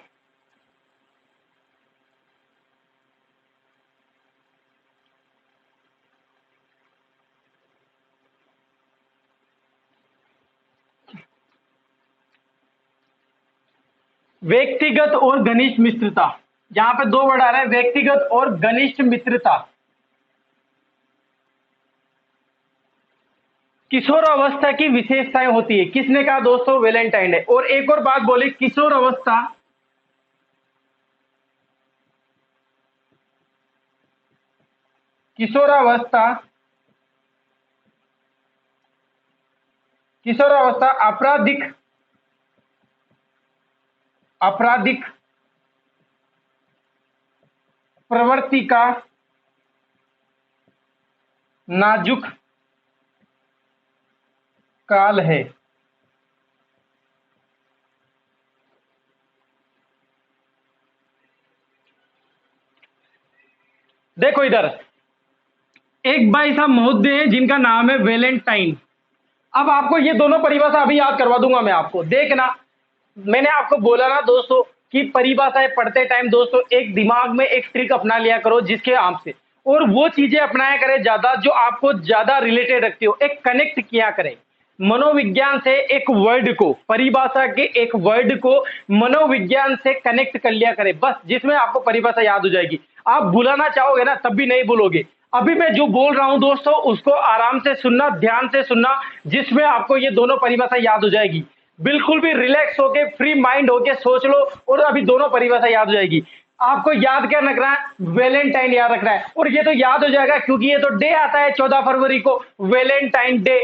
व्यक्तिगत और घनिष्ठ मित्रता, यहां पे दो वर्ड आ रहे हैं, व्यक्तिगत और घनिष्ठ मित्रता। किशोर अवस्था की विशेषताएं होती है, किसने कहा दोस्तों, वेलेंटाइन ने। और एक और बात बोली, किशोर अवस्था, किशोरावस्था, किशोरावस्था आपराधिक, आपराधिक प्रवृत्ति का नाजुक काल है। देखो इधर, एक भाई साहब महोदय हैं जिनका नाम है वेलेंटाइन। अब आपको ये दोनों परिभाषा अभी याद करवा दूंगा मैं आपको, देखना। मैंने आपको बोला ना दोस्तों कि परिभाषाएं पढ़ते टाइम दोस्तों एक दिमाग में एक ट्रिक अपना लिया करो, जिसके आप से, और वो चीजें अपनाया करें ज्यादा जो आपको ज्यादा रिलेटेड रखती हो, एक कनेक्ट किया करें मनोविज्ञान से, एक वर्ड को, परिभाषा के एक वर्ड को मनोविज्ञान से कनेक्ट कर लिया करें, बस, जिसमें आपको परिभाषा याद हो जाएगी। आप बुलाना चाहोगे ना तब भी नहीं भूलोगे। अभी मैं जो बोल रहा हूं दोस्तों उसको आराम से सुनना, ध्यान से सुनना, जिसमें आपको ये दोनों परिभाषा याद हो जाएगी। बिल्कुल भी रिलैक्स होके, फ्री माइंड होके सोच लो, और अभी दोनों परिभाषा याद हो जाएगी। आपको याद क्या रखना है, वेलेंटाइन याद रखना है, और ये तो याद हो जाएगा क्योंकि ये तो डे आता है 14 फरवरी को, वेलेंटाइन डे,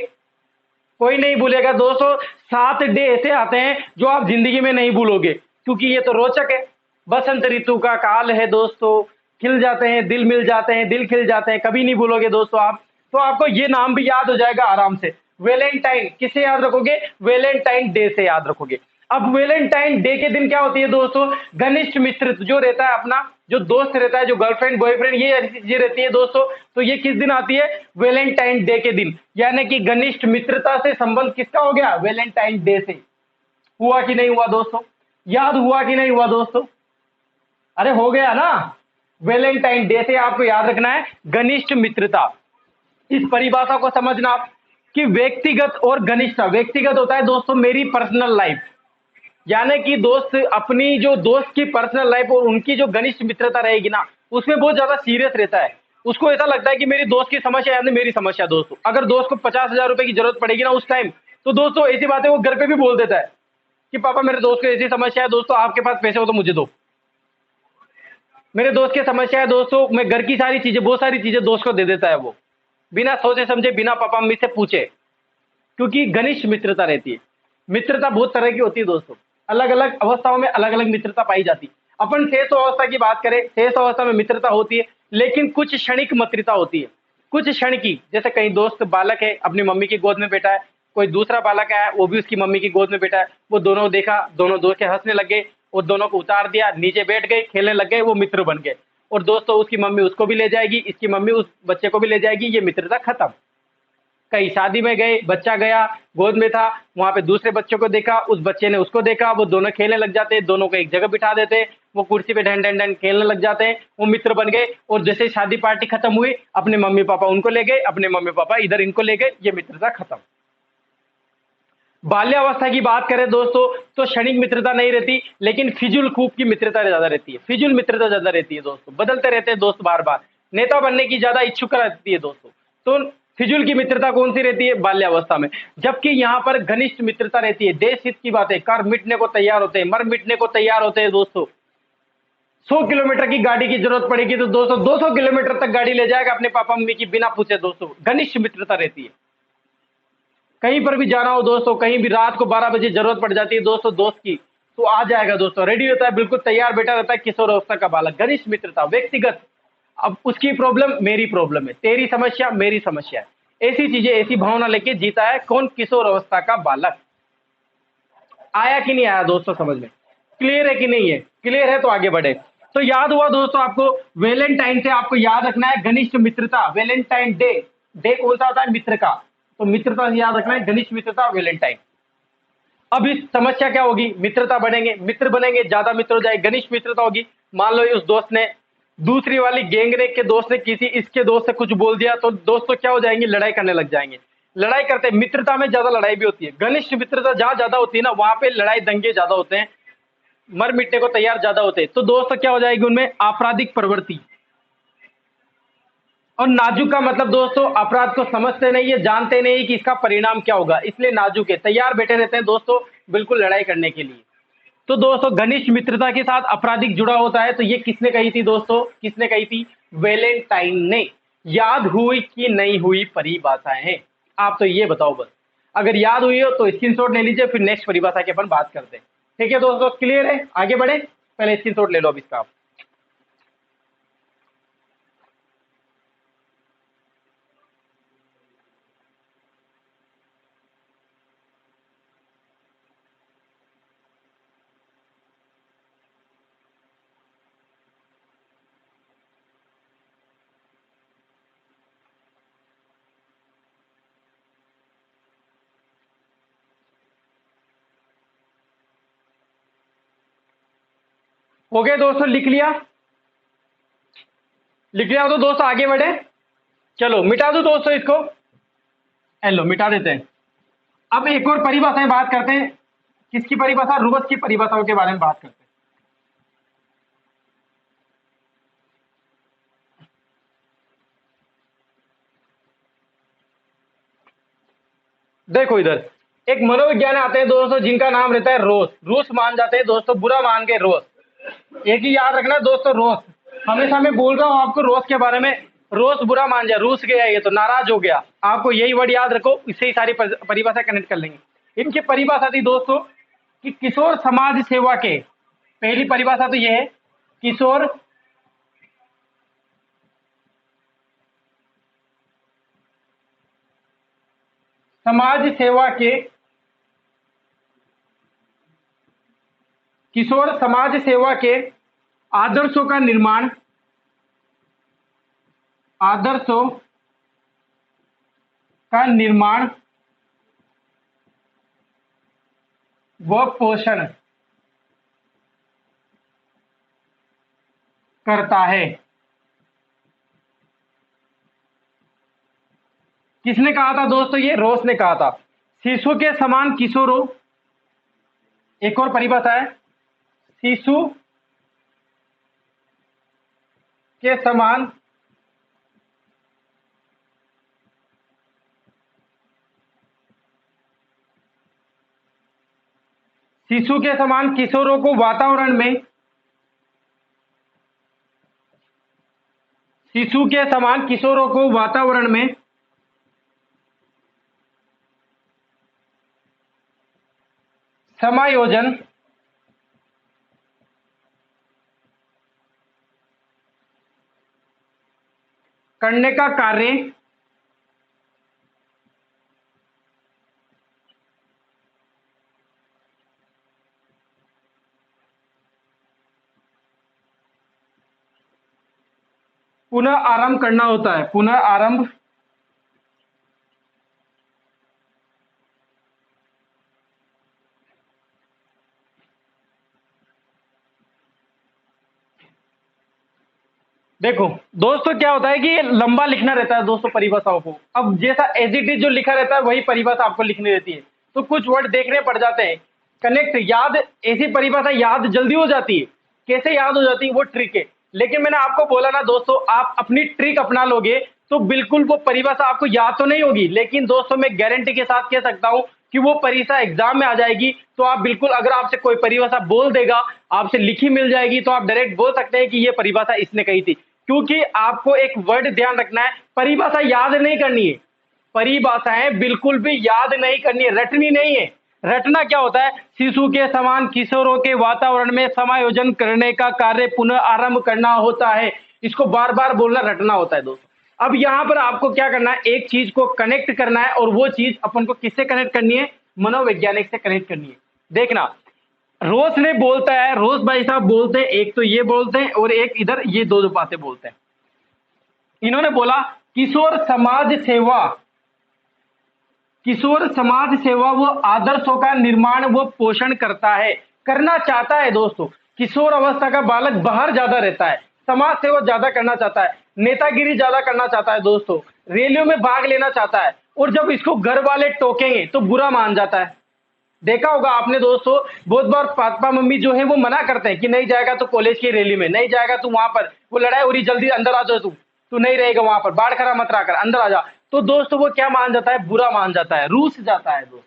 कोई नहीं भूलेगा दोस्तों। 7 डे ऐसे आते हैं जो आप जिंदगी में नहीं भूलोगे, क्योंकि ये तो रोचक है। बसंत ऋतु का काल है दोस्तों, खिल जाते हैं दिल, मिल जाते हैं दिल, खिल जाते हैं, कभी नहीं भूलोगे दोस्तों आप। तो आपको ये नाम भी याद हो जाएगा आराम से। वेलेंटाइन किससे याद रखोगे, वेलेंटाइन डे से याद रखोगे। अब वेलेंटाइन डे के दिन क्या होती है दोस्तों, घनिष्ठ मित्र जो रहता है अपना, जो दोस्त रहता है, जो गर्लफ्रेंड बॉयफ्रेंड, ये ऐसी चीजें रहती है दोस्तों, तो ये किस दिन आती है, वेलेंटाइन डे के दिन। यानी कि घनिष्ठ मित्रता से संबंध किसका हो गया, वेलेंटाइन डे से। हुआ कि नहीं हुआ दोस्तों, याद हुआ कि नहीं हुआ दोस्तों, अरे हो गया ना। वेलेंटाइन डे से आपको याद रखना है घनिष्ठ मित्रता। इस परिभाषा को समझना आप, कि व्यक्तिगत और घनिष्ठ, व्यक्तिगत होता है दोस्तों मेरी पर्सनल लाइफ, यानी कि दोस्त अपनी, जो दोस्त की पर्सनल लाइफ, और उनकी जो घनिष्ठ मित्रता रहेगी ना, उसमें बहुत ज्यादा सीरियस रहता है। उसको ऐसा लगता है कि मेरी दोस्त की समस्या है, मेरी समस्या। दोस्तों अगर दोस्त को 50,000 रुपए की जरूरत पड़ेगी ना उस टाइम, तो दोस्तों ऐसी बातें वो घर पे भी बोल देता है कि पापा मेरे दोस्त को ऐसी समस्या है, दोस्तों आपके पास पैसे हो तो मुझे दो। मेरे दोस्त की समस्या है दोस्तों, मैं घर की सारी चीजें, बहुत सारी चीजें दोस्त को दे देता है वो, बिना सोचे समझे, बिना पापा मम्मी से पूछे। क्योंकि घनिष्ठ मित्रता रहती है। मित्रता बहुत तरह की होती है दोस्तों, अलग अलग अवस्थाओं में अलग अलग मित्रता पाई जाती है। अपन शेष अवस्था की बात करें, शेष अवस्था में मित्रता होती है, लेकिन कुछ क्षणिक मित्रता होती है, कुछ क्षण की। जैसे कहीं दोस्त बालक है, अपनी मम्मी की गोद में बैठा है, कोई दूसरा बालक है वो भी उसकी मम्मी की गोद में बैठा है, वो दोनों देखा, दोनों दोस्त के हंसने लग गए, और दोनों को उतार दिया, नीचे बैठ गए, खेलने लग गए, वो मित्र बन गए। और दोस्तों उसकी मम्मी उसको भी ले जाएगी, इसकी मम्मी उस बच्चे को भी ले जाएगी, ये मित्रता खत्म। कहीं शादी में गए, बच्चा गया, गोद में था, वहां पे दूसरे बच्चों को देखा, उस बच्चे ने उसको देखा, वो दोनों खेलने लग जाते हैं, दोनों को एक जगह बिठा देते, वो कुर्सी पे ढन ढन ढन खेलने लग जाते हैं, वो मित्र बन गए। और जैसे ही शादी पार्टी खत्म हुई, अपने मम्मी पापा उनको ले गए, अपने मम्मी पापा इधर इनको ले गए, ये मित्रता खत्म। बाल्यावस्था की बात करें दोस्तों, तो क्षणिक मित्रता नहीं रहती, लेकिन फिजूल खूब की मित्रता ज्यादा रहती है, फिजूल मित्रता ज्यादा रहती है दोस्तों, बदलते रहते हैं दोस्त बार बार, नेता बनने की ज्यादा इच्छुक रहती है दोस्तों। तो फिजूल की मित्रता कौन सी रहती है? बाल्यावस्था में। जबकि यहाँ पर घनिष्ठ मित्रता रहती है, देश हित की बातें, कर मिटने को तैयार होते हैं, मर मिटने को तैयार होते हैं दोस्तों। 100 किलोमीटर की गाड़ी की जरूरत पड़ेगी तो दोस्तों 200 किलोमीटर तक गाड़ी ले जाएगा अपने पापा मम्मी की, बिना पूछे दोस्तों। घनिष्ठ मित्रता रहती है। कहीं पर भी जाना हो दोस्तों, कहीं भी रात को 12 बजे जरूरत पड़ जाती है दोस्तों दोस्त की, तो आ जाएगा दोस्तों, रेडी होता है, बिल्कुल तैयार बैठा रहता है, किशोर अवस्था का बालक। घनिष्ठ मित्रता, व्यक्तिगत, अब उसकी प्रॉब्लम मेरी प्रॉब्लम है, तेरी समस्या मेरी समस्या है, ऐसी चीजें, ऐसी भावना लेके जीता है कौन? किशोर अवस्था का बालक। आया कि नहीं आया दोस्तों समझ में? क्लियर है कि नहीं है? क्लियर है तो आगे बढ़े। तो याद हुआ दोस्तों आपको, वैलेंटाइन से आपको याद रखना है घनिष्ठ मित्रता, वैलेंटाइन डे। डे कौन सा होता है? मित्र का। तो मित्रता से याद रखना है घनिष्ठ मित्रता, वैलेंटाइन। अब इस समस्या क्या होगी? मित्रता बढ़ेंगे, मित्र बनेंगे, ज्यादा मित्र हो जाए, घनिष्ठ मित्रता होगी। मान लो उस दोस्त ने, दूसरी वाली गैंगरेप के दोस्त ने किसी इसके दोस्त से कुछ बोल दिया, तो दोस्तों क्या हो जाएंगे? लड़ाई करने लग जाएंगे। लड़ाई करते, मित्रता में ज्यादा लड़ाई भी होती है, घनिष्ठ मित्रता जहां ज्यादा होती है ना, वहां पे लड़ाई दंगे ज्यादा होते हैं, मर मिटने को तैयार ज्यादा होते हैं। तो दोस्तों क्या हो जाएगी उनमें? आपराधिक प्रवृत्ति। और नाजुक का मतलब दोस्तों, अपराध को समझते नहीं है, जानते नहीं कि इसका परिणाम क्या होगा, इसलिए नाजुक है, तैयार बैठे रहते हैं दोस्तों बिल्कुल लड़ाई करने के लिए। तो दोस्तों घनिष्ठ मित्रता के साथ आपराधिक जुड़ा होता है, तो ये किसने कही थी दोस्तों? किसने कही थी? वैलेंटाइन ने। याद हुई कि नहीं हुई परिभाषाएं हैं? आप तो ये बताओ बस। अगर याद हुई हो तो स्क्रीनशॉट ले लीजिए, फिर नेक्स्ट परिभाषा के अपन बात करते हैं। ठीक है दोस्तों, क्लियर है? आगे बढ़े, पहले स्क्रीनशॉट ले लो अब इसका आप। हो गए दोस्तों? लिख लिया? लिख लिया हो तो दोस्तों आगे बढ़े। चलो मिटा दो दोस्तों इसको, हेलो मिटा देते हैं। अब एक और परिभाषाएं बात करते हैं। किसकी परिभाषा? रोज की परिभाषाओं के बारे में बात करते हैं। देखो इधर एक मनोविज्ञान आते हैं दोस्तों, जिनका नाम रहता है रोस। रूस मान जाते हैं दोस्तों, बुरा मान के रोस। एक ही याद रखना दोस्तों, रोस। हमेशा मैं बोल रहा हूं आपको रोस के बारे में। रोस बुरा मान जाए, रूस गया, ये तो नाराज हो गया, आपको यही वर्ड याद रखो, इससे ही सारी परिभाषा कनेक्ट कर लेंगे। इनकी परिभाषा थी दोस्तों कि किशोर समाज सेवा के, पहली परिभाषा तो यह है, किशोर समाज सेवा के, किशोर समाज सेवा के आदर्शों का निर्माण, आदर्शों का निर्माण व पोषण करता है। किसने कहा था दोस्तों? ये रोस ने कहा था। शिशु के समान किशोरों, एक और परिभाषा है, शिशु के समान शिशु के समान किशोरों को वातावरण में शिशु के समान किशोरों को वातावरण में समायोजन करने का कार्य पुनः आरंभ करना होता है। पुनः आरंभ देखो दोस्तों, क्या होता है कि ये लंबा लिखना रहता है दोस्तों परिभाषाओं को। अब जैसा एज इट इज जो लिखा रहता है वही परिभाषा आपको लिखनी रहती है, तो कुछ वर्ड देखने पड़ जाते हैं। कनेक्ट याद, ऐसी परिभाषा याद जल्दी हो जाती है। कैसे याद हो जाती है वो ट्रिक है। लेकिन मैंने आपको बोला ना दोस्तों, आप अपनी ट्रिक अपना लोगे तो बिल्कुल वो परिभाषा आपको याद तो नहीं होगी, लेकिन दोस्तों मैं गारंटी के साथ कह सकता हूं कि वो परिभाषा एग्जाम में आ जाएगी। तो आप बिल्कुल, अगर आपसे कोई परिभाषा बोल देगा, आपसे लिखी मिल जाएगी, तो आप डायरेक्ट बोल सकते हैं कि ये परिभाषा इसने कही थी। क्योंकि आपको एक वर्ड ध्यान रखना है, परिभाषा याद नहीं करनी है। परिभाषाएं बिल्कुल भी याद नहीं करनी है, रटनी नहीं है। रटना क्या होता है? शिशु के समान किशोरों के वातावरण में समायोजन करने का कार्य पुनः आरंभ करना होता है। इसको बार बार बोलना, रटना होता है दोस्तों। अब यहां पर आपको क्या करना है, एक चीज को कनेक्ट करना है, और वो चीज अपन को किससे कनेक्ट करनी है? मनोवैज्ञानिक से कनेक्ट करनी है। देखना, रोज ने बोलता है, रोज भाई साहब बोलते हैं, एक तो ये बोलते हैं और एक इधर ये दो बातें बोलते हैं। इन्होंने बोला किशोर समाज सेवा, किशोर समाज सेवा वो आदर्शों का निर्माण वो पोषण करता है, करना चाहता है दोस्तों। किशोर अवस्था का बालक बाहर ज्यादा रहता है, समाज सेवा ज्यादा करना चाहता है, नेतागिरी ज्यादा करना चाहता है दोस्तों, रैलियों में भाग लेना चाहता है, और जब इसको घर वाले टोकेंगे तो बुरा मान जाता है। देखा होगा आपने दोस्तों, बहुत बार पापा मम्मी जो है वो मना करते हैं कि नहीं जाएगा तो कॉलेज की रैली में, नहीं जाएगा तू वहां पर, वो लड़ाई हो रही, जल्दी अंदर आ जाओ, तू नहीं रहेगा वहां पर, बाढ़ खरा मत रहा कर, अंदर आ जा। तो दोस्तों वो क्या मान जाता है? बुरा मान जाता है, रूस जाता है दोस्त।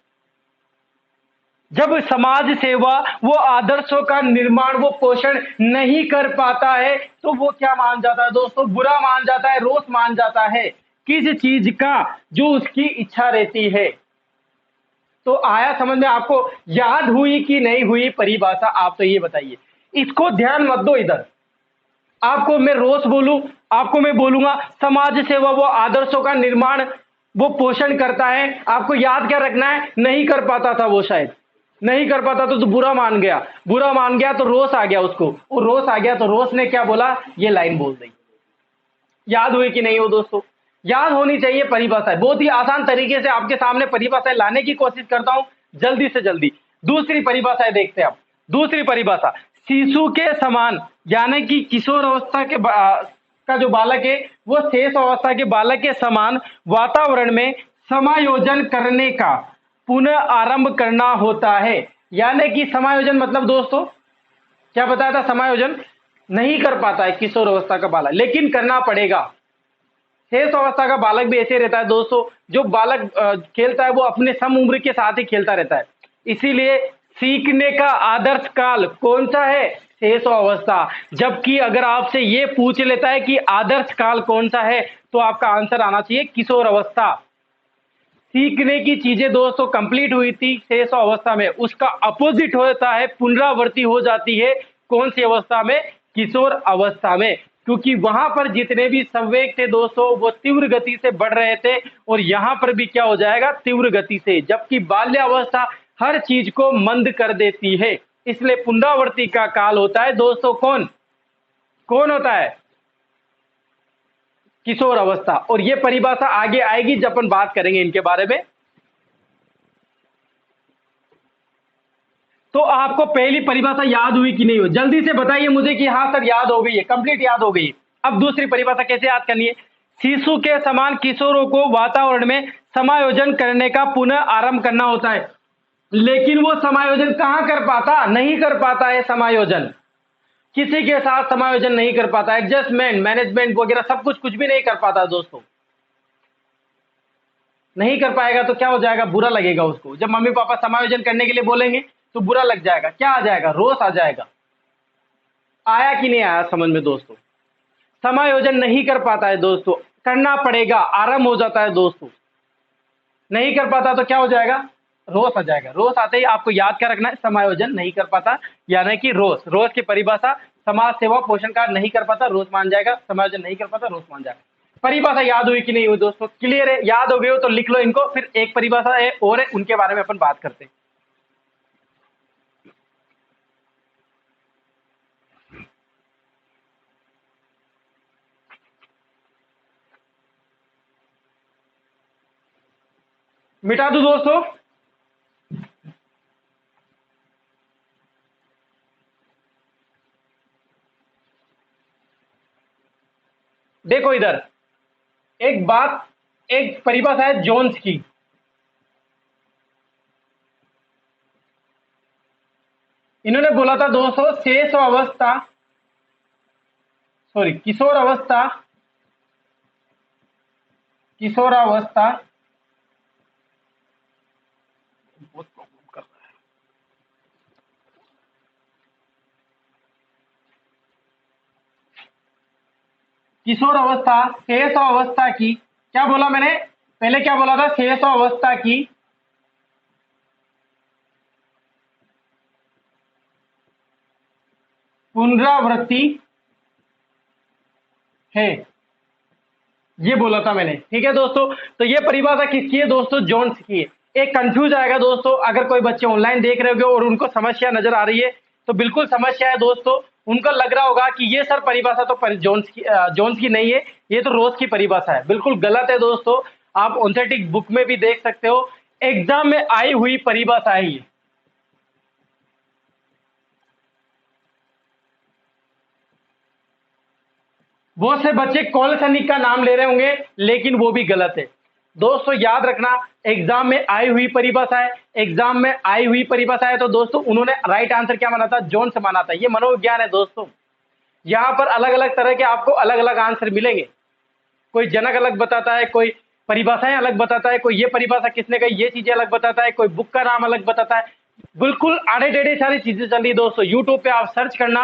जब समाज सेवा वो आदर्शों का निर्माण वो पोषण नहीं कर पाता है तो वो क्या मान जाता है दोस्तों? बुरा मान जाता है, रोष मान जाता है किस चीज का? जो उसकी इच्छा रहती है। तो आया समझ में आपको? याद हुई कि नहीं हुई परिभाषा, आप तो ये बताइए। इसको ध्यान मत दो इधर। आपको मैं रोज बोलूं, आपको मैं बोलूंगा समाज सेवा वो आदर्शों का निर्माण वो पोषण करता है, आपको याद क्या रखना है? नहीं कर पाता था वो, शायद नहीं कर पाता तो बुरा मान गया, बुरा मान गया तो रोष आ गया उसको, और रोष आ गया तो रोष ने क्या बोला? ये लाइन बोल दी। याद हुई कि नहीं हो दोस्तों? याद होनी चाहिए परिभाषाएं। बहुत ही आसान तरीके से आपके सामने परिभाषाएं लाने की कोशिश करता हूं, जल्दी से जल्दी। दूसरी परिभाषाएं देखते हैं आप। दूसरी परिभाषा, शिशु के समान, यानी कि किशोर अवस्था के का जो बालक है वो शेष अवस्था के बालक के समान वातावरण में समायोजन करने का पुनः आरंभ करना होता है। यानी कि समायोजन मतलब दोस्तों क्या बताया था? समायोजन नहीं कर पाता है किशोर अवस्था का बालक, लेकिन करना पड़ेगा। शेष अवस्था का बालक भी ऐसे रहता है दोस्तों, जो बालक खेलता है वो अपने सम उम्र के साथ ही खेलता रहता है। इसीलिए सीखने का आदर्श काल कौन सा है? शेष अवस्था। जबकि अगर आपसे ये पूछ लेता है कि आदर्श काल कौन सा है, तो आपका आंसर आना चाहिए किशोर अवस्था। सीखने की चीजें दोस्तों कंप्लीट हुई थी शेष अवस्था में, उसका अपोजिट होता है, पुनरावृत्ति हो जाती है कौन सी अवस्था में? किशोर अवस्था में। क्योंकि वहां पर जितने भी संवेग थे दोस्तों वो तीव्र गति से बढ़ रहे थे, और यहां पर भी क्या हो जाएगा? तीव्र गति से। जबकि बाल्यावस्था हर चीज को मंद कर देती है, इसलिए पुनरावृत्ति का काल होता है दोस्तों कौन कौन होता है? किशोर अवस्था। और ये परिभाषा आगे आएगी जब अपन बात करेंगे इनके बारे में। तो आपको पहली परिभाषा याद हुई कि नहीं हुई? जल्दी से बताइए मुझे कि हाँ सर याद हो गई है, कंप्लीट याद हो गई है। अब दूसरी परिभाषा कैसे याद करनी है? शिशु के समान किशोरों को वातावरण में समायोजन करने का पुनः आरंभ करना होता है। लेकिन वो समायोजन कहां कर पाता? नहीं कर पाता है समायोजन। किसी के साथ समायोजन नहीं कर पाता, एडजस्टमेंट, मैनेजमेंट वगैरह सब कुछ कुछ भी नहीं कर पाता दोस्तों। नहीं कर पाएगा तो क्या हो जाएगा, बुरा लगेगा उसको। जब मम्मी पापा समायोजन करने के लिए बोलेंगे तो बुरा लग जाएगा, क्या आ जाएगा, रोष आ जाएगा। आया कि नहीं आया समझ में दोस्तों? समायोजन नहीं कर पाता है दोस्तों, करना पड़ेगा, आराम हो जाता है दोस्तों। नहीं कर पाता तो क्या हो जाएगा, रोष आ जाएगा। रोष आते ही आपको याद क्या रखना है, समायोजन नहीं कर पाता यानी कि रोष। रोष की परिभाषा समाज सेवा पोषण कार्य नहीं कर पाता, रोष मान जाएगा। समायोजन नहीं कर पाता, रोष मान जाएगा। परिभाषा याद हुई कि नहीं हुई दोस्तों? क्लियर है? याद हो गए हो तो लिख लो इनको। फिर एक परिभाषा है और है, उनके बारे में अपन बात करते हैं। मिटा दूं दोस्तों? देखो इधर एक बात, एक परिभाषा है जोन्स की। इन्होंने बोला था दोस्तों शेष अवस्था, सॉरी किशोर अवस्था, किशोरावस्था बहुत प्रॉब्लम कर रहा है। किशोर अवस्था शेष अवस्था की, क्या बोला मैंने पहले, क्या बोला था, शेष अवस्था की पुनरावृत्ति है, ये बोला था मैंने। ठीक है दोस्तों, तो ये परिभाषा किसकी है दोस्तों, जोन्स की है। एक कंफ्यूज आएगा दोस्तों, अगर कोई बच्चे ऑनलाइन देख रहे होंगे और उनको समस्या नजर आ रही है तो बिल्कुल समस्या है दोस्तों। उनको लग रहा होगा कि ये सर परिभाषा तो जोन्स की नहीं है, ये तो रोज की परिभाषा है। बिल्कुल गलत है दोस्तों। आप ऑथेंटिक बुक में भी देख सकते हो, एग्जाम में आई हुई परिभाषा है ये। बहुत से बच्चे कॉलसनिक का नाम ले रहे होंगे लेकिन वो भी गलत है दोस्तों। याद रखना, एग्जाम में आई हुई परिभाषा है, एग्जाम में आई हुई परिभाषा है। तो दोस्तों उन्होंने राइट आंसर क्या माना था, जोन्स माना था। ये मनोविज्ञान है दोस्तों। यहाँ पर अलग अलग तरह के आपको अलग अलग आंसर मिलेंगे। कोई जनक अलग बताता है, कोई परिभाषाएं अलग बताता है, कोई ये परिभाषा किसने कही, ये चीजें अलग बताता है, कोई बुक का नाम अलग बताता है। बिल्कुल आड़े टेढ़े सारी चीजें चल रही है दोस्तों। यूट्यूब पे आप सर्च करना,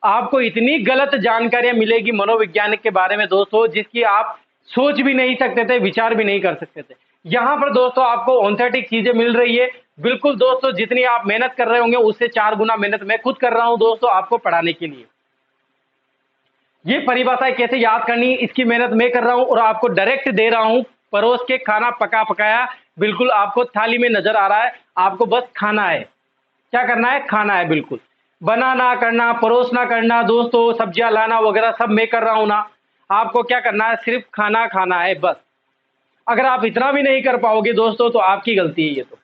आपको इतनी गलत जानकारियां मिलेगी मनोवैज्ञानिक के बारे में दोस्तों, जिसकी आप सोच भी नहीं सकते थे, विचार भी नहीं कर सकते थे। यहाँ पर दोस्तों आपको ऑथेंटिक चीजें मिल रही है। बिल्कुल दोस्तों, जितनी आप मेहनत कर रहे होंगे उससे 4 गुना मेहनत मैं खुद कर रहा हूं दोस्तों आपको पढ़ाने के लिए। ये परिभाषा कैसे याद करनी, इसकी मेहनत मैं कर रहा हूं और आपको डायरेक्ट दे रहा हूं परोस के, खाना पका पकाया बिल्कुल आपको थाली में नजर आ रहा है। आपको बस खाना है, क्या करना है, खाना है। बिल्कुल बनाना करना, परोसना करना दोस्तों, सब्जियां लाना वगैरह सब मैं कर रहा हूं ना। आपको क्या करना है, सिर्फ खाना खाना है बस। अगर आप इतना भी नहीं कर पाओगे दोस्तों तो आपकी गलती है ये तो।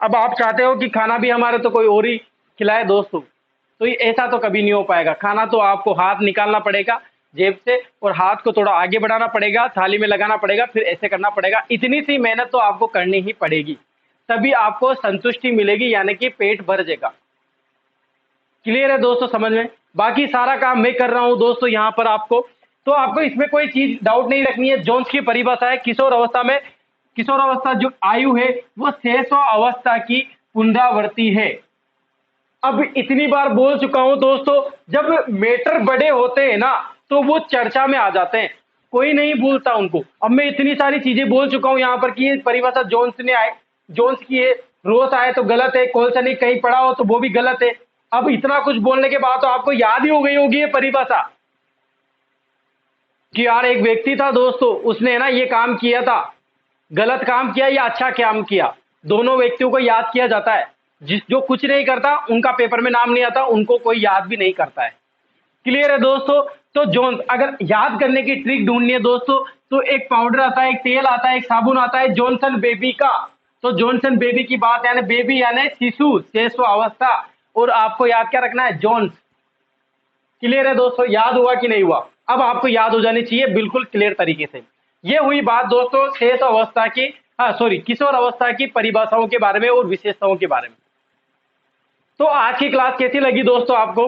अब आप चाहते हो कि खाना भी हमारे तो कोई और ही खिलाए दोस्तों, तो ये ऐसा तो कभी नहीं हो पाएगा। खाना तो आपको हाथ निकालना पड़ेगा जेब से और हाथ को थोड़ा आगे बढ़ाना पड़ेगा, थाली में लगाना पड़ेगा, फिर ऐसे करना पड़ेगा। इतनी सी मेहनत तो आपको करनी ही पड़ेगी, तभी आपको संतुष्टि मिलेगी, यानी कि पेट भर जाएगा। क्लियर है दोस्तों समझ में? बाकी सारा काम मैं कर रहा हूं दोस्तों यहाँ पर आपको, तो आपको इसमें कोई चीज डाउट नहीं रखनी है। जोन्स की परिभाषा है किशोर अवस्था में, किशोर अवस्था जो आयु है वो शेषो अवस्था की पुनरावृत्ति है। अब इतनी बार बोल चुका हूं दोस्तों, जब मैटर बड़े होते हैं ना तो वो चर्चा में आ जाते हैं, कोई नहीं भूलता उनको। अब मैं इतनी सारी चीजें बोल चुका हूं यहाँ पर कि ये परिभाषा जोन्स की है। रोस आए तो गलत है, कोलसनी कहीं पढ़ा हो तो वो भी गलत है। अब इतना कुछ बोलने के बाद तो आपको याद ही हो गई होगी ये परिभाषा कि यार एक व्यक्ति था दोस्तों, उसने ना ये काम किया था, गलत काम किया या अच्छा काम किया, दोनों व्यक्तियों को याद किया जाता है। जो कुछ नहीं करता उनका पेपर में नाम नहीं आता, उनको कोई याद भी नहीं करता है। क्लियर है दोस्तों? तो जोन्स, अगर याद करने की ट्रिक ढूंढनी है दोस्तों तो एक पाउडर आता है, एक तेल आता है, एक साबुन आता है जॉनसन बेबी का। तो जॉनसन बेबी की बात, यानी बेबी यानी शिशु, शेषो अवस्था, और आपको याद क्या रखना है, जोन्स। क्लियर है दोस्तों? याद हुआ कि नहीं हुआ? अब आपको याद हो जानी चाहिए बिल्कुल क्लियर तरीके से। ये हुई बात दोस्तों शेष अवस्था की, किशोर अवस्था की परिभाषाओं के बारे में और विशेषताओं के बारे में। तो आज की क्लास कैसी लगी दोस्तों आपको?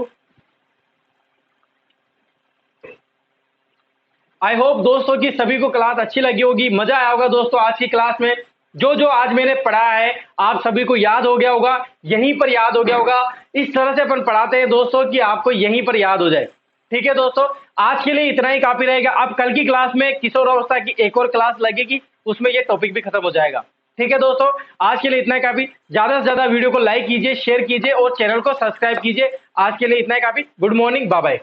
आई होप दोस्तों कि सभी को क्लास अच्छी लगी होगी, मजा आया होगा दोस्तों आज की क्लास में। जो जो आज मैंने पढ़ा है आप सभी को याद हो गया होगा, यहीं पर याद हो गया होगा। इस तरह से अपन पढ़ाते हैं दोस्तों कि आपको यहीं पर याद हो जाए। ठीक है दोस्तों, आज के लिए इतना ही काफी रहेगा। अब कल की क्लास में किशोर अवस्था की एक और क्लास लगेगी, उसमें ये टॉपिक भी खत्म हो जाएगा। ठीक है दोस्तों, आज के लिए इतना ही काफी। ज्यादा से ज्यादा वीडियो को लाइक कीजिए, शेयर कीजिए और चैनल को सब्सक्राइब कीजिए। आज के लिए इतना ही काफी। Good morning, bye bye.